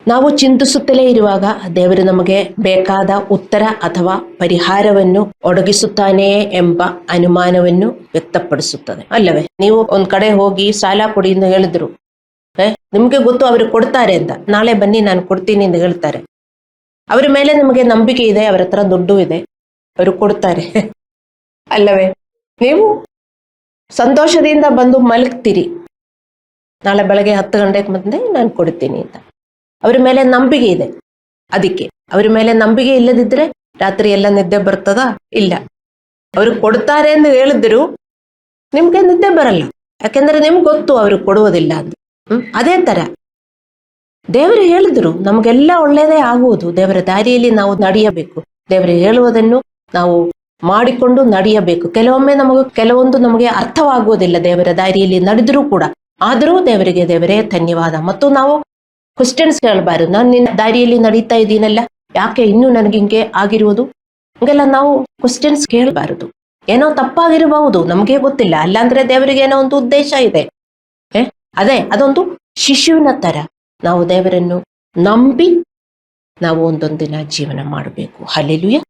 ನಾವು ಚಿಂತಿಸುತ್ತಲೇ ಇರುವಾಗ ದೇವರು ನಮಗೆ ಬೇಕಾದ ಉತ್ತರ ಅಥವಾ ಪರಿಹಾರವನ್ನು ಒದಗಿಸುತ್ತಾನೆಯೇ ಎಂಬ ಅನುಮಾನವನ್ನು ವ್ಯಕ್ತಪಡಿಸುತ್ತದೆ, ಅಲ್ಲವೇ? ನೀವು ಒಂದ್ ಕಡೆ ಹೋಗಿ ಸಾಲ ಕೊಡಿ ಎಂದು ಹೇಳಿದ್ರು, ನಿಮ್ಗೆ ಗೊತ್ತು ಅವರು ಕೊಡ್ತಾರೆ ಅಂತ. ನಾಳೆ ಬನ್ನಿ ನಾನು ಕೊಡ್ತೀನಿ ಎಂದು ಹೇಳ್ತಾರೆ. ಅವರ ಮೇಲೆ ನಿಮಗೆ ನಂಬಿಕೆ ಇದೆ, ಅವರ ಹತ್ರ ದುಡ್ಡು ಇದೆ, ಅವರು ಕೊಡ್ತಾರೆ, ಅಲ್ಲವೇ? ನೀವು ಸಂತೋಷದಿಂದ ಬಂದು ಮಲಗ್ತೀರಿ, ನಾಳೆ ಬೆಳಗ್ಗೆ 10 ಗಂಟೆಗೆ ಬಂದೆ ನಾನು ಕೊಡ್ತೀನಿ ಅಂತ. ಅವ್ರ ಮೇಲೆ ನಂಬಿಕೆ ಇದೆ. ಅದಕ್ಕೆ ಅವ್ರ ಮೇಲೆ ನಂಬಿಕೆ ಇಲ್ಲದಿದ್ರೆ ರಾತ್ರಿ ಎಲ್ಲ ನಿದ್ದೆ ಬರ್ತದ? ಇಲ್ಲ. ಅವರು ಕೊಡ್ತಾರೆ ಎಂದು ಹೇಳಿದ್ರು ನಿಮ್ಗೆ ನಿದ್ದೆ ಬರಲ್ಲ. ಯಾಕೆಂದ್ರೆ ನಿಮ್ಗೆ ಗೊತ್ತು ಅವರು ಕೊಡುವುದಿಲ್ಲ ಅಂತ. ಅದೇ ತರ ದೇವರು ಹೇಳಿದ್ರು ನಮಗೆಲ್ಲ ಒಳ್ಳೇದೇ ಆಗುವುದು. ದೇವರ ದಾರಿಯಲ್ಲಿ ನಾವು ನಡೆಯಬೇಕು. ದೇವರು ಹೇಳುವುದನ್ನು ನಾವು ಮಾಡಿಕೊಂಡು ನಡೆಯಬೇಕು. ಕೆಲವೊಂದು ನಮಗೆ ಅರ್ಥವಾಗುವುದಿಲ್ಲ ದೇವರ ದಾರಿಯಲ್ಲಿ ನಡೆದರೂ ಕೂಡ. ಆದರೂ ದೇವರಿಗೆ ದೇವರೇ ಧನ್ಯವಾದ. ಮತ್ತು ನಾವು ಕ್ವಶನ್ಸ್ ಕೇಳಬಾರದು. ನಾನು ನಿನ್ನ ದಾರಿಯಲ್ಲಿ ನಡೀತಾ ಇದ್ದೀನಲ್ಲ, ಯಾಕೆ ಇನ್ನೂ ನನಗೆ ಹಿಂಗೆ ಆಗಿರುವುದು? ಹಂಗೆಲ್ಲ ನಾವು ಕ್ವಶನ್ಸ್ ಕೇಳಬಾರದು. ಏನೋ ತಪ್ಪಾಗಿರಬಹುದು, ನಮಗೆ ಗೊತ್ತಿಲ್ಲ. ಅಲ್ಲಾಂದ್ರೆ ದೇವರಿಗೆ ಏನೋ ಒಂದು ಉದ್ದೇಶ ಇದೆ. ಅದೇ ಅದೊಂದು ಶಿಶುವಿನ ತರ ನಾವು ದೇವರನ್ನು ನಂಬಿ ನಾವು ಒಂದೊಂದಿನ ಜೀವನ ಮಾಡಬೇಕು. ಹಲ್ಲೆಲೂಯಾ.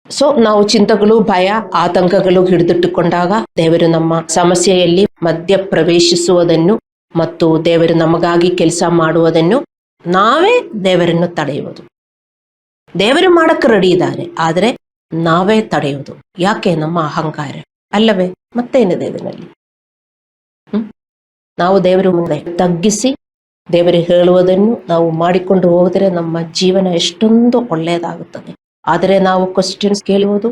ಸೊ ನಾವು ಚಿಂತೆಗಳು, ಭಯ, ಆತಂಕಗಳು ಹಿಡಿದಿಟ್ಟುಕೊಂಡಾಗ ದೇವರು ನಮ್ಮ ಸಮಸ್ಯೆಯಲ್ಲಿ ಮಧ್ಯ ಪ್ರವೇಶಿಸುವುದನ್ನು ಮತ್ತು ದೇವರು ನಮಗಾಗಿ ಕೆಲಸ ಮಾಡುವುದನ್ನು ನಾವೇ ದೇವರನ್ನು ತಡೆಯುವುದು. ದೇವರು ಮಾಡಕ್ಕೆ ರೆಡಿ ಇದ್ದಾರೆ, ಆದರೆ ನಾವೇ ತಡೆಯುವುದು. ಯಾಕೆ? ನಮ್ಮ ಅಹಂಕಾರ, ಅಲ್ಲವೇ? ಮತ್ತೇನಿದೆ ಇದರಲ್ಲಿ? ನಾವು ದೇವರ ಮುಂದೆ ತಗ್ಗಿಸಿ ದೇವರು ಹೇಳುವುದನ್ನು ನಾವು ಮಾಡಿಕೊಂಡು ಹೋದರೆ ನಮ್ಮ ಜೀವನ ಎಷ್ಟೊಂದು ಒಳ್ಳೆಯದಾಗುತ್ತದೆ. ಆದರೆ ನಾವು ಕ್ವಶನ್ಸ್ ಕೇಳುವುದು,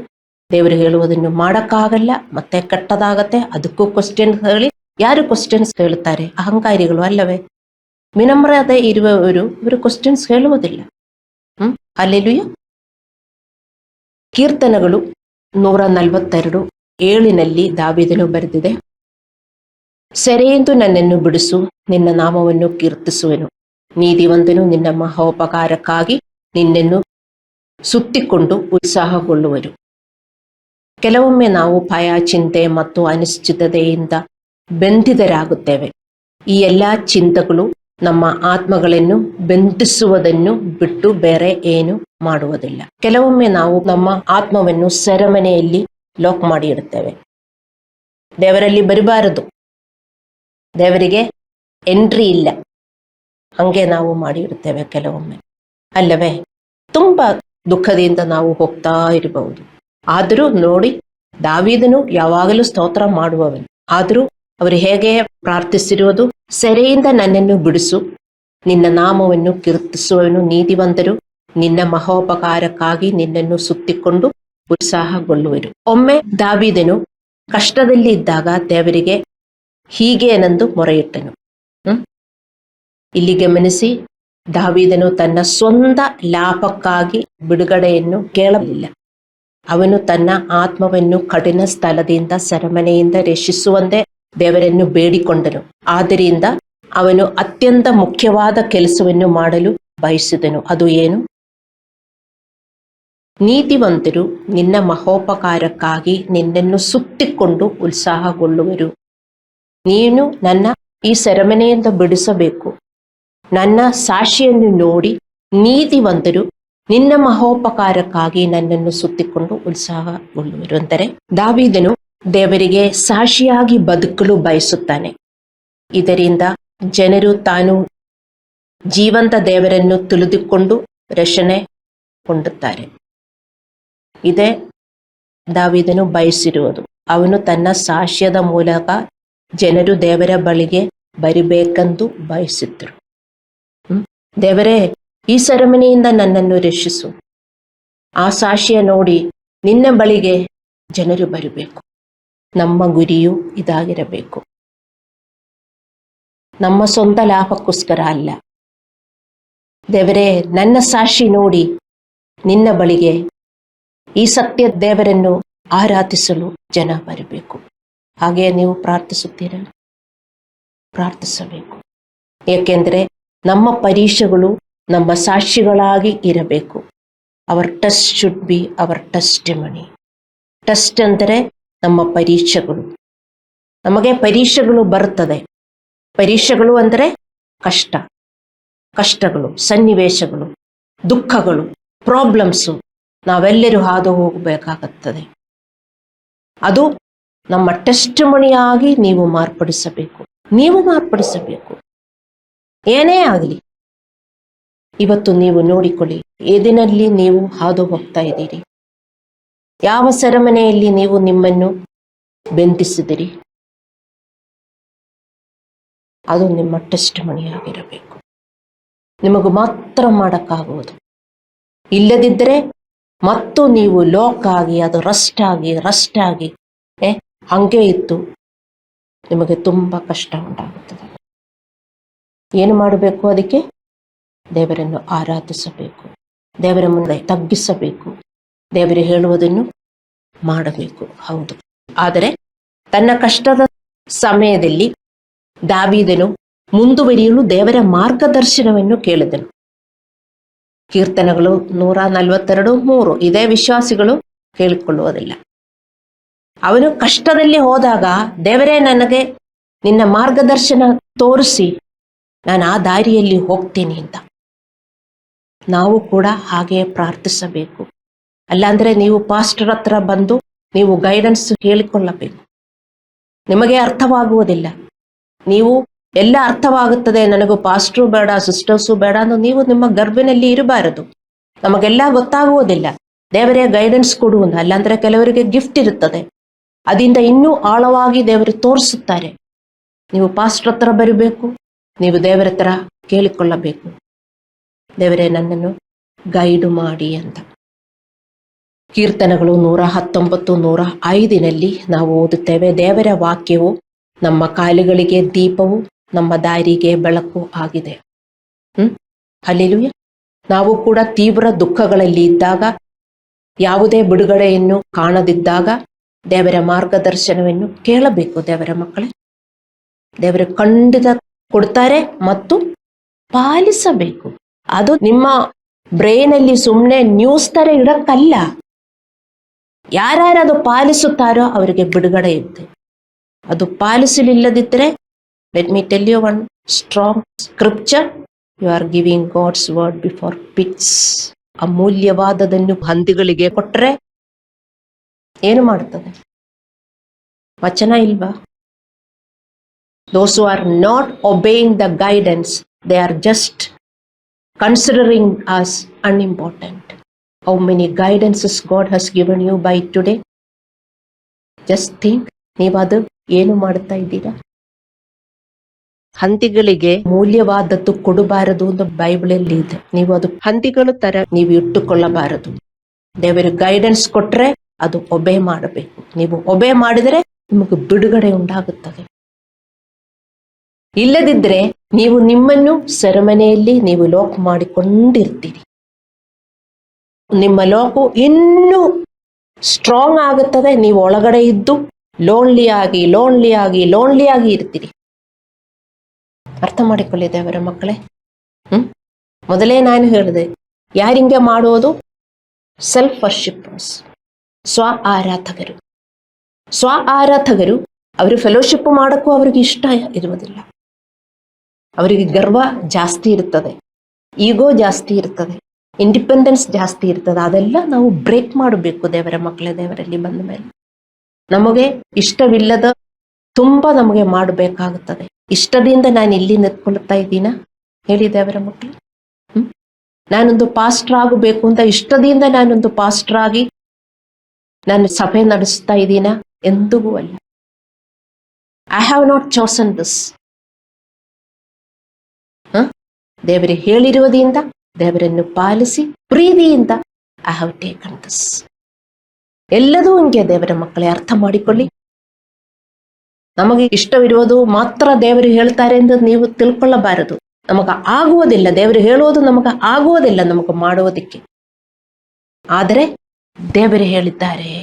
ದೇವರು ಹೇಳುವುದನ್ನು ಮಾಡಕ್ಕಾಗಲ್ಲ, ಮತ್ತೆ ಕೆಟ್ಟದಾಗತ್ತೆ. ಅದಕ್ಕೂ ಕ್ವಶನ್ ಹೇಳಿ ಯಾರು ಕ್ವಶನ್ಸ್ ಕೇಳುತ್ತಾರೆ? ಅಹಂಕಾರಿಗಳು, ಅಲ್ಲವೇ? ವಿನಮ್ರತೆ ಇರುವವರು ಇವರು ಕ್ವಶನ್ಸ್ ಹೇಳುವುದಿಲ್ಲ. ಹಲ್ಲೆಲೂಯಾ. ಕೀರ್ತನೆಗಳು 142:7 ದಾವೀದನು ಬರೆದಿದೆ, ಸೆರೆಯಿಂದ ನನ್ನನ್ನು ಬಿಡಿಸು, ನಿನ್ನ ನಾಮವನ್ನು ಕೀರ್ತಿಸುವೆನು. ನೀತಿವಂತನು ನಿನ್ನ ಮಹೋಪಕಾರಕ್ಕಾಗಿ ನಿನ್ನನ್ನು ಸುತ್ತಿಕೊಂಡು ಉತ್ಸಾಹಗೊಳ್ಳುವರು. ಕೆಲವೊಮ್ಮೆ ನಾವು ಭಯ, ಚಿಂತೆ ಮತ್ತು ಅನಿಶ್ಚಿತತೆಯಿಂದ ಬಂಧಿತರಾಗುತ್ತೇವೆ. ಈ ಎಲ್ಲ ಚಿಂತೆಗಳು ನಮ್ಮ ಆತ್ಮಗಳನ್ನು ಬಂಧಿಸುವುದನ್ನು ಬಿಟ್ಟು ಬೇರೆ ಏನು ಮಾಡುವುದಿಲ್ಲ. ಕೆಲವೊಮ್ಮೆ ನಾವು ನಮ್ಮ ಆತ್ಮವನ್ನು ಸೆರೆಮನೆಯಲ್ಲಿ ಲಾಕ್ ಮಾಡಿ ಇಡುತ್ತೇವೆ. ದೇವರಲ್ಲಿ ಬರಬಾರದು, ದೇವರಿಗೆ ಎಂಟ್ರಿ ಇಲ್ಲ, ಹಂಗೆ ನಾವು ಮಾಡಿ ಇಡುತ್ತೇವೆ ಕೆಲವೊಮ್ಮೆ, ಅಲ್ಲವೇ? ತುಂಬಾ ದುಃಖದಿಂದ ನಾವು ಹೋಗ್ತಾ ಇರಬಹುದು. ಆದರೂ ನೋಡಿ, ದಾವೀದನು ಯಾವಾಗಲೂ ಸ್ತೋತ್ರ ಮಾಡುವವನು. ಆದರೂ ಅವರು ಹೇಗೆ ಪ್ರಾರ್ಥಿಸಿರುವುದು? ಸೆರೆಯಿಂದ ನನ್ನನ್ನು ಬಿಡಿಸು, ನಿನ್ನ ನಾಮವನ್ನು ಕೀರ್ತಿಸುವವನು. ನೀತಿವಂತರು ನಿನ್ನ ಮಹೋಪಕಾರಕ್ಕಾಗಿ ನಿನ್ನನ್ನು ಸುತ್ತಿಕೊಂಡು ಉತ್ಸಾಹಗೊಳ್ಳುವರು. ಒಮ್ಮೆ ದಾವೀದನು ಕಷ್ಟದಲ್ಲಿ ಇದ್ದಾಗ ದೇವರಿಗೆ ಹೀಗೇನೆಂದು ಮೊರೆಯಿಟ್ಟನು. ಇಲ್ಲಿ ಗಮನಿಸಿ, ದಾವೀದನು ತನ್ನ ಸ್ವಂತ ಲಾಭಕ್ಕಾಗಿ ಬಿಡುಗಡೆಯನ್ನು ಕೇಳಲಿಲ್ಲ. ಅವನು ತನ್ನ ಆತ್ಮವನ್ನು ಕಠಿಣ ಸ್ಥಳದಿಂದ, ಸೆರೆಮನೆಯಿಂದ ರಕ್ಷಿಸುವಂತೆ ದೇವರನ್ನು ಬೇಡಿಕೊಂಡನು. ಆದ್ದರಿಂದ ಅವನು ಅತ್ಯಂತ ಮುಖ್ಯವಾದ ಕೆಲಸವನ್ನು ಮಾಡಲು ಬಯಸಿದನು. ಅದು ಏನು? ನೀತಿವಂತರು ನಿನ್ನ ಮಹೋಪಕಾರಕ್ಕಾಗಿ ನಿನ್ನನ್ನು ಸುತ್ತಿಕೊಂಡು ಉತ್ಸಾಹಗೊಳ್ಳುವರು. ನೀನು ನನ್ನ ಈ ಸೆರೆಮನೆಯಿಂದ ಬಿಡಿಸಬೇಕು, ನನ್ನ ಸಾಕ್ಷಿಯನ್ನು ನೋಡಿ ನೀತಿವಂತರು ನಿನ್ನ ಮಹೋಪಕಾರಕ್ಕಾಗಿ ನನ್ನನ್ನು ಸುತ್ತಿಕೊಂಡು ಉತ್ಸಾಹಗೊಳ್ಳುವರು. ಅಂದರೆ ದಾವೀದನು ದೇವರಿಗೆ ಸಾಕ್ಷಿಯಾಗಿ ಬದುಕಲು ಬಯಸುತ್ತಾನೆ. ಇದರಿಂದ ಜನರು ತಾನು ಜೀವಂತ ದೇವರನ್ನು ತಿಳಿದುಕೊಂಡು ರಕ್ಷಣೆ ಹೊಂದುತ್ತಾರೆ. ಇದೇ ದಾವೀದನು ಬಯಸಿರುವುದು. ಅವನು ತನ್ನ ಸಾಕ್ಷ್ಯದ ಮೂಲಕ ಜನರು ದೇವರ ಬಳಿಗೆ ಬರಬೇಕೆಂದು ಬಯಸಿದ್ದರು. ದೇವರೇ, ಈ ಸೆರೆಮನೆಯಿಂದ ನನ್ನನ್ನು ರಕ್ಷಿಸು. ಆ ಸಾಕ್ಷ್ಯ ನೋಡಿ ನಿನ್ನ ಬಳಿಗೆ ಜನರು ಬರಬೇಕು. ನಮ್ಮ ಗುರಿಯು ಇದಾಗಿರಬೇಕು. ನಮ್ಮ ಸ್ವಂತ ಲಾಭಕ್ಕೋಸ್ಕರ ಅಲ್ಲ. ದೇವರೇ, ನನ್ನ ಸಾಕ್ಷಿ ನೋಡಿ ನಿನ್ನ ಬಳಿಗೆ ಈ ಸತ್ಯ ದೇವರನ್ನು ಆರಾಧಿಸಲು ಜನ ಬರಬೇಕು. ಹಾಗೆ ನೀವು ಪ್ರಾರ್ಥಿಸುತ್ತೀರಾ? ಪ್ರಾರ್ಥಿಸಬೇಕು. ಏಕೆಂದರೆ ನಮ್ಮ ಪರೀಕ್ಷೆಗಳು ನಮ್ಮ ಸಾಕ್ಷಿಗಳಾಗಿ ಇರಬೇಕು. Our test should be our testimony. Test ಅಂದರೆ ನಮ್ಮ ಪರೀಕ್ಷೆಗಳು. ನಮಗೆ ಪರೀಕ್ಷೆಗಳು ಬರುತ್ತದೆ. ಪರೀಕ್ಷೆಗಳು ಅಂದರೆ ಕಷ್ಟಗಳು, ಸನ್ನಿವೇಶಗಳು, ದುಃಖಗಳು, ಪ್ರಾಬ್ಲಮ್ಸು ನಾವೆಲ್ಲರೂ ಹಾದು ಹೋಗಬೇಕಾಗುತ್ತದೆ. ಅದು ನಮ್ಮ ಟೆಸ್ಟಿಮನಿಯಾಗಿ ನೀವು ಮಾರ್ಪಡಿಸಬೇಕು. ಏನೇ ಆಗಲಿ ಇವತ್ತು ನೀವು ನೋಡಿಕೊಳ್ಳಿ, ಏದಿನಲ್ಲಿ ನೀವು ಹಾದು ಹೋಗ್ತಾ ಇದ್ದೀರಿ, ಯಾವ ಸೆರೆಮನೆಯಲ್ಲಿ ನೀವು ನಿಮ್ಮನ್ನು ಬೆಂದಿಸಿದಿರಿ, ಅದು ನಿಮ್ಮ ಟೆಸ್ಟಿಮನಿಯಾಗಿರಬೇಕು. ನಿಮಗೂ ಮಾತ್ರ ಮಾಡೋಕ್ಕಾಗುವುದು. ಇಲ್ಲದಿದ್ದರೆ ಮತ್ತು ನೀವು ಲಾಕ್ ಆಗಿ ಅದು ರಸ್ಟ್ ಆಗಿ ಹಂಗೆ ಇತ್ತು ನಿಮಗೆ ತುಂಬ ಕಷ್ಟ ಉಂಟಾಗುತ್ತದೆ. ಏನು ಮಾಡಬೇಕು? ಅದಕ್ಕೆ ದೇವರನ್ನು ಆರಾಧಿಸಬೇಕು, ದೇವರ ಮುಂದೆ ತಗ್ಗಿಸಬೇಕು, ದೇವರು ಹೇಳುವುದನ್ನು ಮಾಡಬೇಕು. ಹೌದು, ಆದರೆ ತನ್ನ ಕಷ್ಟದ ಸಮಯದಲ್ಲಿ ದಾವೀದನು ಮುಂದುವರಿಯಲು ದೇವರ ಮಾರ್ಗದರ್ಶನವನ್ನು ಕೇಳಿದನು. ಕೀರ್ತನೆಗಳು 142:3 ಇದೇ ವಿಶ್ವಾಸಿಗಳು ಕೇಳಿಕೊಳ್ಳುವುದಿಲ್ಲ. ಅವನು ಕಷ್ಟದಲ್ಲಿ ಹೋದಾಗ ದೇವರೇ ನನಗೆ ನಿನ್ನ ಮಾರ್ಗದರ್ಶನ ತೋರಿಸಿ ನಾನು ಆ ದಾರಿಯಲ್ಲಿ ಹೋಗ್ತೀನಿ ಅಂತ ನಾವು ಕೂಡ ಹಾಗೆ ಪ್ರಾರ್ಥಿಸಬೇಕು. ಅಲ್ಲಾಂದ್ರೆ ನೀವು ಪಾಸ್ಟರ್ ಹತ್ರ ಬಂದು ನೀವು ಗೈಡೆನ್ಸ್ ಕೇಳಿಕೊಳ್ಳಬೇಕು. ನಿಮಗೆ ಅರ್ಥವಾಗುವುದಿಲ್ಲ. ನೀವು ಎಲ್ಲ ಅರ್ಥವಾಗುತ್ತದೆ, ನನಗೂ ಪಾಸ್ಟ್ರು ಬೇಡ, ಸಿಸ್ಟರ್ಸು ಬೇಡ ಅನ್ನೋ ನೀವು ನಿಮ್ಮ ಗರ್ಭಿನಲ್ಲಿ ಇರಬಾರದು. ನಮಗೆಲ್ಲ ಗೊತ್ತಾಗುವುದಿಲ್ಲ. ದೇವರೇ ಗೈಡೆನ್ಸ್ ಕೊಡುವುದು. ಅಲ್ಲಾಂದ್ರೆ ಕೆಲವರಿಗೆ ಗಿಫ್ಟ್ ಇರುತ್ತದೆ, ಅದರಿಂದ ಇನ್ನೂ ಆಳವಾಗಿ ದೇವರು ತೋರಿಸುತ್ತಾರೆ. ನೀವು ಪಾಸ್ಟರ್ ಹತ್ರ ಬರಬೇಕು, ನೀವು ದೇವರ ಹತ್ರ ಕೇಳಿಕೊಳ್ಳಬೇಕು, ದೇವರೇ ನನ್ನನ್ನು ಗೈಡು ಮಾಡಿ ಅಂತ. ಕೀರ್ತನೆಗಳು 119:105 ನಾವು ಓದುತ್ತೇವೆ, ದೇವರ ವಾಕ್ಯವು ನಮ್ಮ ಕಾಲುಗಳಿಗೆ ದೀಪವು, ನಮ್ಮ ದಾರಿಗೆ ಬೆಳಕು ಆಗಿದೆ. ಹಲ್ಲೆಲೂಯಾ. ನಾವು ಕೂಡ ತೀವ್ರ ದುಃಖಗಳಲ್ಲಿ ಇದ್ದಾಗ, ಯಾವುದೇ ಬಿಡುಗಡೆಯನ್ನು ಕಾಣದಿದ್ದಾಗ ದೇವರ ಮಾರ್ಗದರ್ಶನವನ್ನು ಕೇಳಬೇಕು. ದೇವರ ಮಕ್ಕಳೇ, ದೇವರು ಖಂಡಿತ ಕೊಡ್ತಾರೆ ಮತ್ತು ಪಾಲಿಸಬೇಕು. ಅದು ನಿಮ್ಮ ಬ್ರೈನಲ್ಲಿ ಸುಮ್ಮನೆ ನ್ಯೂಸ್ ತರ ಇಡಕ್ಕಲ್ಲ. ಯಾರ್ಯಾರು ಅದು ಪಾಲಿಸುತ್ತಾರೋ ಅವರಿಗೆ ಬಿಡುಗಡೆ ಇರುತ್ತೆ. ಅದು ಪಾಲಿಸಲಿಲ್ಲದಿದ್ದರೆ, let me tell you one strong scripture, you are giving God's word before pigs. ಅಮೂಲ್ಯವಾದದನ್ನು ಹಂದಿಗಳಿಗೆ ಕೊಟ್ಟರೆ ಏನು ಮಾಡ್ತದೆ? ವಚನ ಇಲ್ವಾ? Those who are not obeying the guidance, they are just considering us unimportant. How many guidances God has given you by today? Just think, ನೀವದು ಏನು ಮಾಡ್ತಾ ಇದ್ದೀರಾ? ಹಂದಿಗಳಿಗೆ ಮೂಲ್ಯವಾದದ್ದು ಕೊಡಬಾರದು ಅಂತ ಬೈಬಲಲ್ಲಿ ಇದೆ. ನೀವು ಅದು ಹಂದಿಗಳ ತರ ನೀವು ಇಟ್ಟುಕೊಳ್ಳಬಾರದು. ದೇವರು ಗೈಡೆನ್ಸ್ ಕೊಟ್ರೆ ಅದು ಒಬೆ ಮಾಡಬೇಕು. ನೀವು ಒಬೆ ಮಾಡಿದರೆ ನಿಮಗೆ ಬಿಡುಗಡೆ ಉಂಟಾಗುತ್ತದೆ. ಇಲ್ಲದಿದ್ದರೆ ನೀವು ನಿಮ್ಮನ್ನು ಸೆರೆಮನೆಯಲ್ಲಿ ನೀವು ಲಾಕ್ ಮಾಡಿಕೊಂಡಿರ್ತೀರಿ. ನಿಮ್ಮ ಲಾಕು ಇನ್ನೂ ಸ್ಟ್ರಾಂಗ್ ಆಗುತ್ತದೆ. ನೀವು ಒಳಗಡೆ ಇದ್ದು ಲೋನ್ಲಿ ಆಗಿ ಇರ್ತೀರಿ. ಅರ್ಥ ಮಾಡಿಕೊಳ್ಳಿ ದೇವರ ಮಕ್ಕಳೇ. ಮೊದಲೇ ನಾನು ಹೇಳಿದೆ, ಯಾರಿಂಗೆ ಮಾಡೋದು? ಸೆಲ್ಫ್ ವರ್ಷಿಪ್ಪರ್ಸ್, ಸ್ವ ಆರಾಧಕರು. ಅವರು ಫೆಲೋಶಿಪ್ ಮಾಡೋಕ್ಕೂ ಅವ್ರಿಗೆ ಇಷ್ಟ ಇರುವುದಿಲ್ಲ. ಅವರಿಗೆ ಗರ್ವ ಜಾಸ್ತಿ ಇರ್ತದೆ, ಈಗೋ ಜಾಸ್ತಿ ಇರ್ತದೆ, ಇಂಡಿಪೆಂಡೆನ್ಸ್ ಜಾಸ್ತಿ ಇರ್ತದೆ. ಅದೆಲ್ಲ ನಾವು ಬ್ರೇಕ್ ಮಾಡಬೇಕು ದೇವರ ಮಕ್ಕಳೇ. ದೇವರಲ್ಲಿ ಬಂದ ಮೇಲೆ ನಮಗೆ ಇಷ್ಟವಿಲ್ಲದ ತುಂಬಾ ನಮಗೆ ಮಾಡಬೇಕಾಗುತ್ತದೆ. ಇಷ್ಟದಿಂದ ನಾನು ಇಲ್ಲಿ ನಿಂತ್ಕೊಳ್ತಾ ಇದ್ದೀನ ಹೇಳಿ ದೇವರ ಮಕ್ಕಳು? ನಾನೊಂದು ಪಾಸ್ಟರ್ ಆಗಬೇಕು ಅಂತ ಇಷ್ಟದಿಂದ ನಾನೊಂದು ಪಾಸ್ಟರ್ ಆಗಿ ನಾನು ಸಭೆ ನಡೆಸ್ತಾ ಇದ್ದೀನ? ಎಂದಿಗೂ ಅಲ್ಲ. I have not chosen this. ದೇವರಿಗೆ ಹೇಳಿರುವುದರಿಂದ, ದೇವರನ್ನು ಪಾಲಿಸಿ ಪ್ರೀತಿಯಿಂದ ಐ ಹ್ಯಾವ್ ಟೇಕನ್ ದಿಸ್. ಎಲ್ಲದೂ ಹಂಗೆ ದೇವರ ಮಕ್ಕಳೇ, ಅರ್ಥ ಮಾಡಿಕೊಳ್ಳಿ. ನಮಗೆ ಇಷ್ಟವಿರುವುದು ಮಾತ್ರ ದೇವರು ಹೇಳ್ತಾರೆ ಎಂದು ನೀವು ತಿಳ್ಕೊಳ್ಳಬಾರದು. ನಮಗೆ ಆಗುವುದಿಲ್ಲ, ದೇವರು ಹೇಳುವುದು ನಮಗೆ ಆಗುವುದಿಲ್ಲ ನಮಗೆ ಮಾಡುವುದಕ್ಕೆ. ಆದರೆ ದೇವರು ಹೇಳಿದ್ದಾರೆ,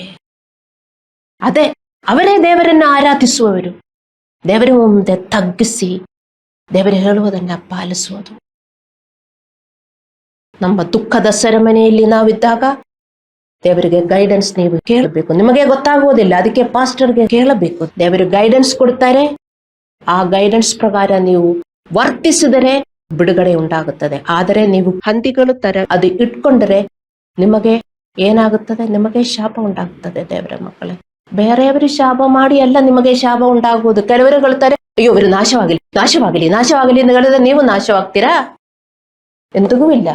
ಅದೇ ಅವರೇ ದೇವರನ್ನು ಆರಾಧಿಸುವವರು. ದೇವರ ಮುಂದೆ ತಗ್ಗಿಸಿ ದೇವರು ಹೇಳುವುದನ್ನು ಪಾಲಿಸುವುದು. ನಮ್ಮ ದುಃಖದ ಸೆರೆಮನೆಯಲ್ಲಿ ನಾವಿದ್ದಾಗ ದೇವರಿಗೆ ಗೈಡೆನ್ಸ್ ನೀವು ಕೇಳಬೇಕು. ನಿಮಗೆ ಗೊತ್ತಾಗುವುದಿಲ್ಲ, ಅದಕ್ಕೆ ಪಾಸ್ಟರ್ಗೆ ಕೇಳಬೇಕು. ದೇವರು ಗೈಡೆನ್ಸ್ ಕೊಡ್ತಾರೆ, ಆ ಗೈಡೆನ್ಸ್ ಪ್ರಕಾರ ನೀವು ವರ್ತಿಸಿದರೆ ಬಿಡುಗಡೆ ಉಂಟಾಗುತ್ತದೆ. ಆದರೆ ನೀವು ಹಂದಿಗಳು ತರ ಅದು ಇಟ್ಕೊಂಡರೆ ನಿಮಗೆ ಏನಾಗುತ್ತದೆ? ನಿಮಗೆ ಶಾಪ ಉಂಟಾಗುತ್ತದೆ ದೇವರ ಮಕ್ಕಳೇ. ಬೇರೆಯವರು ಶಾಪ ಮಾಡಿ ಎಲ್ಲ ನಿಮಗೆ ಶಾಪ ಉಂಟಾಗುವುದು. ಕೆಲವರು ಹೇಳ್ತಾರೆ, ಅಯ್ಯೋ ಇವರು ನಾಶವಾಗಲಿ ನಾಶವಾಗಲಿ ನಾಶವಾಗಲಿ ಎಂದು ಹೇಳಿದ್ರೆ ನೀವು ನಾಶವಾಗ್ತೀರಾ? ಎಂದಿಗೂ ಇಲ್ಲ.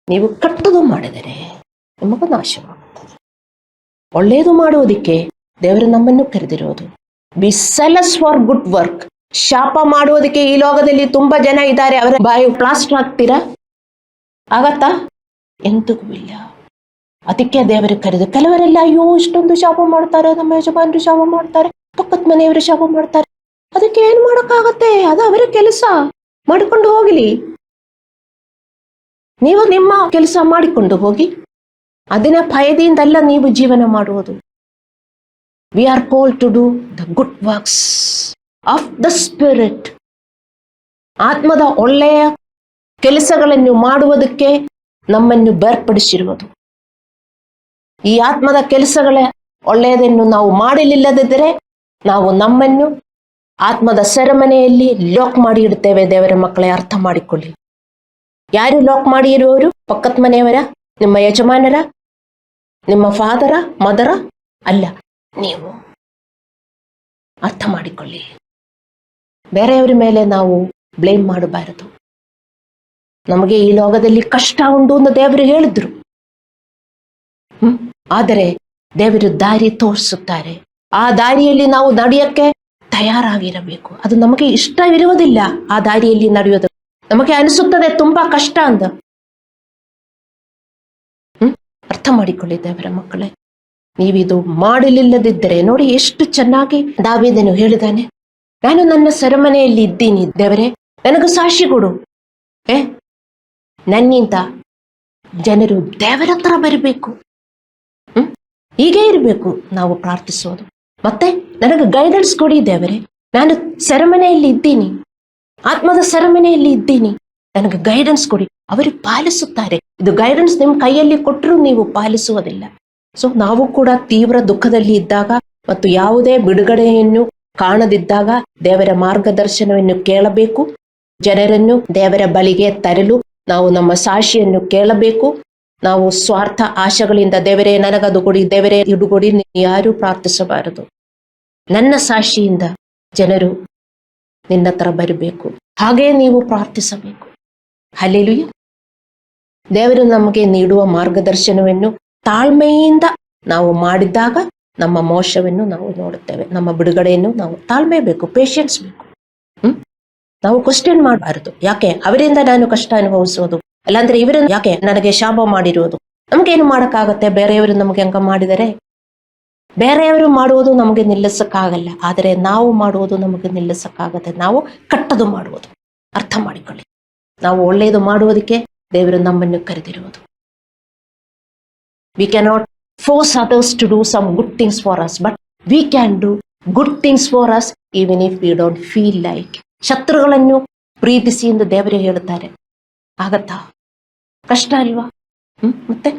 ನೀವು ಕೆಟ್ಟದು ಮಾಡಿದರೆ ನಿಮಗೂ ನಾಶವಾಗುತ್ತದೆ. ಒಳ್ಳೆಯದು ಮಾಡುವುದಕ್ಕೆ ದೇವರು ನಮ್ಮನ್ನು ಕರೆದಿರೋದು. Be zealous for good work. ಶಾಪ ಮಾಡುವುದಕ್ಕೆ ಈ ಲೋಕದಲ್ಲಿ ತುಂಬಾ ಜನ ಇದ್ದಾರೆ. ಅವರ ಬಾಯಿ ಪ್ಲಾಸ್ಟರ್ ಹಾಕ್ತೀರಾ? ಆಗತ್ತಾ? ಎಂದಿಗೂ ಇಲ್ಲ. ಅದಕ್ಕೆ ದೇವರು ಕರೆದು. ಕೆಲವರೆಲ್ಲ ಅಯ್ಯೋ ಇಷ್ಟೊಂದು ಶಾಪ ಮಾಡ್ತಾರೆ, ನಮ್ಮ ಯಜಮಾನರು ಶಾಪ ಮಾಡ್ತಾರೆ, ಪಕ್ಕದ ಮನೆಯವರು ಶಾಪ ಮಾಡ್ತಾರೆ, ಅದಕ್ಕೆ ಏನ್ ಮಾಡೋಕ್ಕಾಗತ್ತೆ? ಅದು ಅವರ ಕೆಲಸ, ಮಾಡಿಕೊಂಡು ಹೋಗಲಿ. ನೀವು ನಿಮ್ಮ ಕೆಲಸ ಮಾಡಿಕೊಂಡು ಹೋಗಿ. ಅದನ್ನ ಭಯದಿಂದಲ್ಲ ನೀವು ಜೀವನ ಮಾಡುವುದು. We are called to do the good works of the spirit. ಆತ್ಮದ ಒಳ್ಳೆಯ ಕೆಲಸಗಳನ್ನು ಮಾಡುವುದಕ್ಕೆ ನಮ್ಮನ್ನು ಬೇರ್ಪಡಿಸಿರುವುದು. ಈ ಆತ್ಮದ ಕೆಲಸಗಳ ಒಳ್ಳೆಯದನ್ನು ನಾವು ಮಾಡಲಿಲ್ಲದಿದ್ದರೆ ನಾವು ನಮ್ಮನ್ನು ಆತ್ಮದ ಸೆರೆಮನೆಯಲ್ಲಿ ಲಾಕ್ ಮಾಡಿ ಇಡ್ತೇವೆ. ದೇವರ ಮಕ್ಕಳೇ, ಅರ್ಥ ಮಾಡಿಕೊಳ್ಳಿ. ಯಾರು ಲಾಕ್ ಮಾಡಿ ಇರುವವರು? ಪಕ್ಕದ ಮನೆಯವರ, ನಿಮ್ಮ ಯಜಮಾನರ, ನಿಮ್ಮ ಫಾದರ, ಮದರ? ಅಲ್ಲ, ನೀವು. ಅರ್ಥ ಮಾಡಿಕೊಳ್ಳಿ. ಬೇರೆಯವರ ಮೇಲೆ ನಾವು ಬ್ಲೇಮ್ ಮಾಡಬಾರದು. ನಮಗೆ ಈ ಲೋಕದಲ್ಲಿ ಕಷ್ಟ ಉಂಟು ಅಂತ ದೇವರು ಹೇಳಿದ್ರು. ಆದರೆ ದೇವರು ದಾರಿ ತೋರಿಸುತ್ತಾರೆ. ಆ ದಾರಿಯಲ್ಲಿ ನಾವು ನಡೆಯಕ್ಕೆ ತಯಾರಾಗಿರಬೇಕು. ಅದು ನಮಗೆ ಇಷ್ಟವಿರುವುದಿಲ್ಲ. ಆ ದಾರಿಯಲ್ಲಿ ನಡೆಯೋದು ನಮಗೆ ಅನಿಸುತ್ತದೆ ತುಂಬಾ ಕಷ್ಟ ಅಂತ. ಅರ್ಥ ಮಾಡಿಕೊಳ್ಳಿ ದೇವರ ಮಕ್ಕಳೇ. ನೀವಿದು ಮಾಡಲಿಲ್ಲದಿದ್ದರೆ ನೋಡಿ ಎಷ್ಟು ಚೆನ್ನಾಗಿ ದಾವೀದನು ಹೇಳಿದಾನೆ. ನಾನು ನನ್ನ ಸೆರೆಮನೆಯಲ್ಲಿ ಇದ್ದೀನಿ ದೇವರೇ, ನನಗೂ ಸಾಕ್ಷಿ ಕೊಡು. ನನ್ನಿಂದ ಜನರು ದೇವರ ಹತ್ರ ಬರಬೇಕು. ಹೀಗೆ ಇರಬೇಕು ನಾವು ಪ್ರಾರ್ಥಿಸೋದು. ಮತ್ತೆ ನನಗೆ ಗೈಡೆನ್ಸ್ ಕೊಡಿ ದೇವರೇ, ನಾನು ಸೆರೆಮನೆಯಲ್ಲಿ ಇದ್ದೀನಿ, ಆತ್ಮದ ಸೆರೆಮನೆಯಲ್ಲಿ ಇದ್ದೀನಿ, ನನಗೆ ಗೈಡೆನ್ಸ್ ಕೊಡಿ. ಅವರು ಪಾಲಿಸುತ್ತಾರೆ. ಇದು ಗೈಡೆನ್ಸ್ ನಿಮ್ಮ ಕೈಯಲ್ಲಿ ಕೊಟ್ಟರೂ ನೀವು ಪಾಲಿಸುವುದಿಲ್ಲ. ಸೊ ನಾವು ಕೂಡ ತೀವ್ರ ದುಃಖದಲ್ಲಿ ಇದ್ದಾಗ ಮತ್ತು ಯಾವುದೇ ಬಿಡುಗಡೆಯನ್ನು ಕಾಣದಿದ್ದಾಗ ದೇವರ ಮಾರ್ಗದರ್ಶನವನ್ನು ಕೇಳಬೇಕು. ಜನರನ್ನು ದೇವರ ಬಳಿಗೆ ತರಲು ನಾವು ನಮ್ಮ ಸಾಕ್ಷಿಯನ್ನು ಕೇಳಬೇಕು. ನಾವು ಸ್ವಾರ್ಥ ಆಶೆಗಳಿಂದ ದೇವರೇ ನನಗದು ಕೊಡಿ, ದೇವರೇ ಇದು ಕೊಡಿ ಯಾರು ಪ್ರಾರ್ಥಿಸಬಾರದು. ನನ್ನ ಸಾಕ್ಷಿಯಿಂದ ಜನರು ನಿನ್ನ ಹತ್ರ ಬರಬೇಕು. ಹಾಗೇ ನೀವು ಪ್ರಾರ್ಥಿಸಬೇಕು. ಹಲ್ಲೆಲೂಯ. ದೇವರು ನಮಗೆ ನೀಡುವ ಮಾರ್ಗದರ್ಶನವನ್ನು ತಾಳ್ಮೆಯಿಂದ ನಾವು ಮಾಡಿದಾಗ ನಮ್ಮ ಮೋಕ್ಷವನ್ನು ನಾವು ನೋಡುತ್ತೇವೆ. ನಮ್ಮ ಬಿಡುಗಡೆಯನ್ನು ನಾವು ತಾಳ್ಮೆ ಬೇಕು, ಪೇಷನ್ಸ್ ಬೇಕು. ನಾವು ಕ್ವಶನ್ ಮಾಡಬಾರದು. ಯಾಕೆ ಅವರಿಂದ ನಾನು ಕಷ್ಟ ಅನುಭವಿಸೋದು, ಅಲ್ಲಾಂದ್ರೆ ಇವರನ್ನು ಯಾಕೆ ನನಗೆ ಶಾಪ ಮಾಡಿರೋದು? ನಮ್ಗೇನು ಮಾಡೋಕ್ಕಾಗತ್ತೆ? ಬೇರೆಯವರು ನಮಗೆ ಹಂಗ ಮಾಡಿದರೆ ಬೇರೆಯವರು ಮಾಡುವುದು ನಮಗೆ ನಿಲ್ಲಿಸಕ್ಕಾಗಲ್ಲ. ಆದರೆ ನಾವು ಮಾಡುವುದು ನಮಗೆ ನಿಲ್ಲಿಸಕ್ಕಾಗತ್ತೆ. ನಾವು ಕೆಟ್ಟದು ಮಾಡುವುದು. ಅರ್ಥ ಮಾಡಿಕೊಳ್ಳಿ. ನಾವು ಒಳ್ಳೆಯದು ಮಾಡುವುದಕ್ಕೆ ದೇವರು ನಮ್ಮನ್ನು ಕರೆದಿರುವುದು. We cannot force others to do some good things for us, but we can do good things for us even if we don't feel like. ಶತ್ರುಗಳನ್ನು ಪ್ರೀತಿಸಿ ಎಂದು ದೇವರು ಹೇಳುತ್ತಾರೆ. ಆಗತ್ತಾ? ಕಷ್ಟ ಅಲ್ವಾ? ಮತ್ತೆ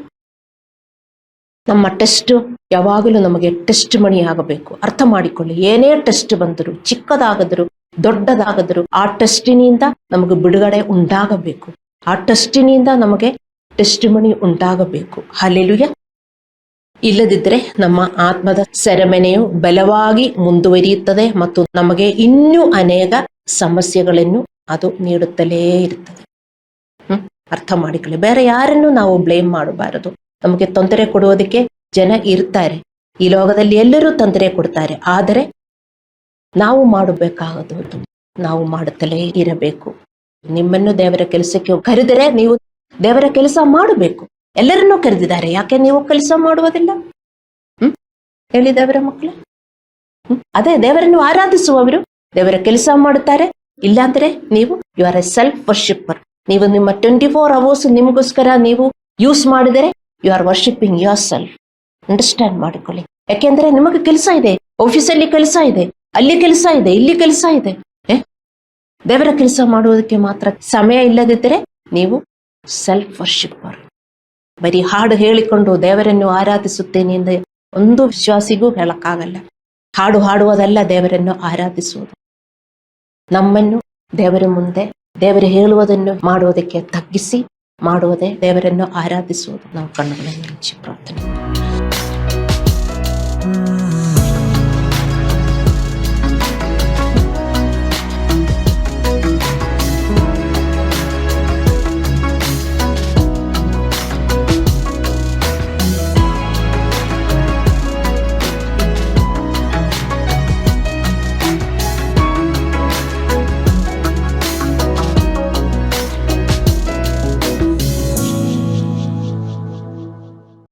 ನಮ್ಮ ಟೆಸ್ಟ್ ಯಾವಾಗಲೂ ನಮಗೆ ಟೆಸ್ಟ್ ಮಣಿ ಆಗಬೇಕು. ಅರ್ಥ ಮಾಡಿಕೊಳ್ಳಿ. ಏನೇ ಟೆಸ್ಟ್ ಬಂದರೂ, ಚಿಕ್ಕದಾಗದರೂ ದೊಡ್ಡದಾಗದ್ರು ಆ ಟೆಸ್ಟಿನಿಂದ ನಮಗೆ ಬಿಡುಗಡೆ ಉಂಟಾಗಬೇಕು. ಆ ಟೆಸ್ಟಿನಿಂದ ನಮಗೆ ಟೆಸ್ಟಿಮನಿ ಉಂಟಾಗಬೇಕು. ಹಲ್ಲೆಲೂಯಾ. ಇಲ್ಲದಿದ್ದರೆ ನಮ್ಮ ಆತ್ಮದ ಸೆರೆಮನೆಯು ಬಲವಾಗಿ ಮುಂದುವರಿಯುತ್ತದೆ ಮತ್ತು ನಮಗೆ ಇನ್ನೂ ಅನೇಕ ಸಮಸ್ಯೆಗಳನ್ನು ಅದು ನೀಡುತ್ತಲೇ ಇರ್ತದೆ. ಅರ್ಥ ಮಾಡಿಕೊಳ್ಳಿ. ಬೇರೆ ಯಾರನ್ನು ನಾವು ಬ್ಲೇಮ್ ಮಾಡಬಾರದು. ನಮಗೆ ತೊಂದರೆ ಕೊಡುವುದಕ್ಕೆ ಜನ ಇರ್ತಾರೆ, ಈ ಲೋಕದಲ್ಲಿ ಎಲ್ಲರೂ ತೊಂದರೆ ಕೊಡ್ತಾರೆ. ಆದರೆ ನಾವು ಮಾಡಬೇಕಾಗದು ನಾವು ಮಾಡುತ್ತಲೇ ಇರಬೇಕು. ನಿಮ್ಮನ್ನು ದೇವರ ಕೆಲಸಕ್ಕೆ ಕರೆದರೆ ನೀವು ದೇವರ ಕೆಲಸ ಮಾಡಬೇಕು. ಎಲ್ಲರನ್ನೂ ಕರೆದಿದ್ದಾರೆ, ಯಾಕೆ ನೀವು ಕೆಲಸ ಮಾಡುವುದಿಲ್ಲ? ಹೇಳಿ ದೇವರ ಮಕ್ಕಳೇ. ಅದೇ ದೇವರನ್ನು ಆರಾಧಿಸುವವರು ದೇವರ ಕೆಲಸ ಮಾಡುತ್ತಾರೆ. ಇಲ್ಲಾಂದ್ರೆ ನೀವು you are a self worshipper. ನೀವು ನಿಮ್ಮ 24 hours ನಿಮಗೋಸ್ಕರ ನೀವು ಯೂಸ್ ಮಾಡಿದರೆ you are worshipping your self. Understand ಮಾಡಿಕೊಳ್ಳಿ. ಯಾಕೆಂದ್ರೆ ನಿಮಗೆ ಕೆಲಸ ಇದೆ, ಆಫೀಸಲ್ಲಿ ಕೆಲಸ ಇದೆ, ಅಲ್ಲಿ ಕೆಲಸ ಇದೆ, ಇಲ್ಲಿ ಕೆಲಸ ಇದೆ. ದೇವರ ಕೆಲಸ ಮಾಡುವುದಕ್ಕೆ ಮಾತ್ರ ಸಮಯ ಇಲ್ಲದಿದ್ದರೆ ನೀವು ಸೆಲ್ಫ್ ವರ್ಷಿಪ್ಪರ್. ಬರೀ ಹಾಡು ಹೇಳಿಕೊಂಡು ದೇವರನ್ನು ಆರಾಧಿಸುತ್ತೇನೆ ಎಂದು ಒಂದು ವಿಶ್ವಾಸಿಗೂ ಹೇಳಕ್ಕಾಗಲ್ಲ. ಹಾಡು ಹಾಡುವುದಲ್ಲ ದೇವರನ್ನು ಆರಾಧಿಸುವುದು. ನಮ್ಮನ್ನು ದೇವರ ಮುಂದೆ ದೇವರು ಹೇಳುವುದನ್ನು ಮಾಡುವುದಕ್ಕೆ ತಗ್ಗಿಸಿ ಮಾಡುವುದೇ ದೇವರನ್ನು ಆರಾಧಿಸುವುದು. ನಾವು ಕಣ್ಣುಗಳನ್ನು ಮುಚ್ಚಿ ಪ್ರಾರ್ಥನೆ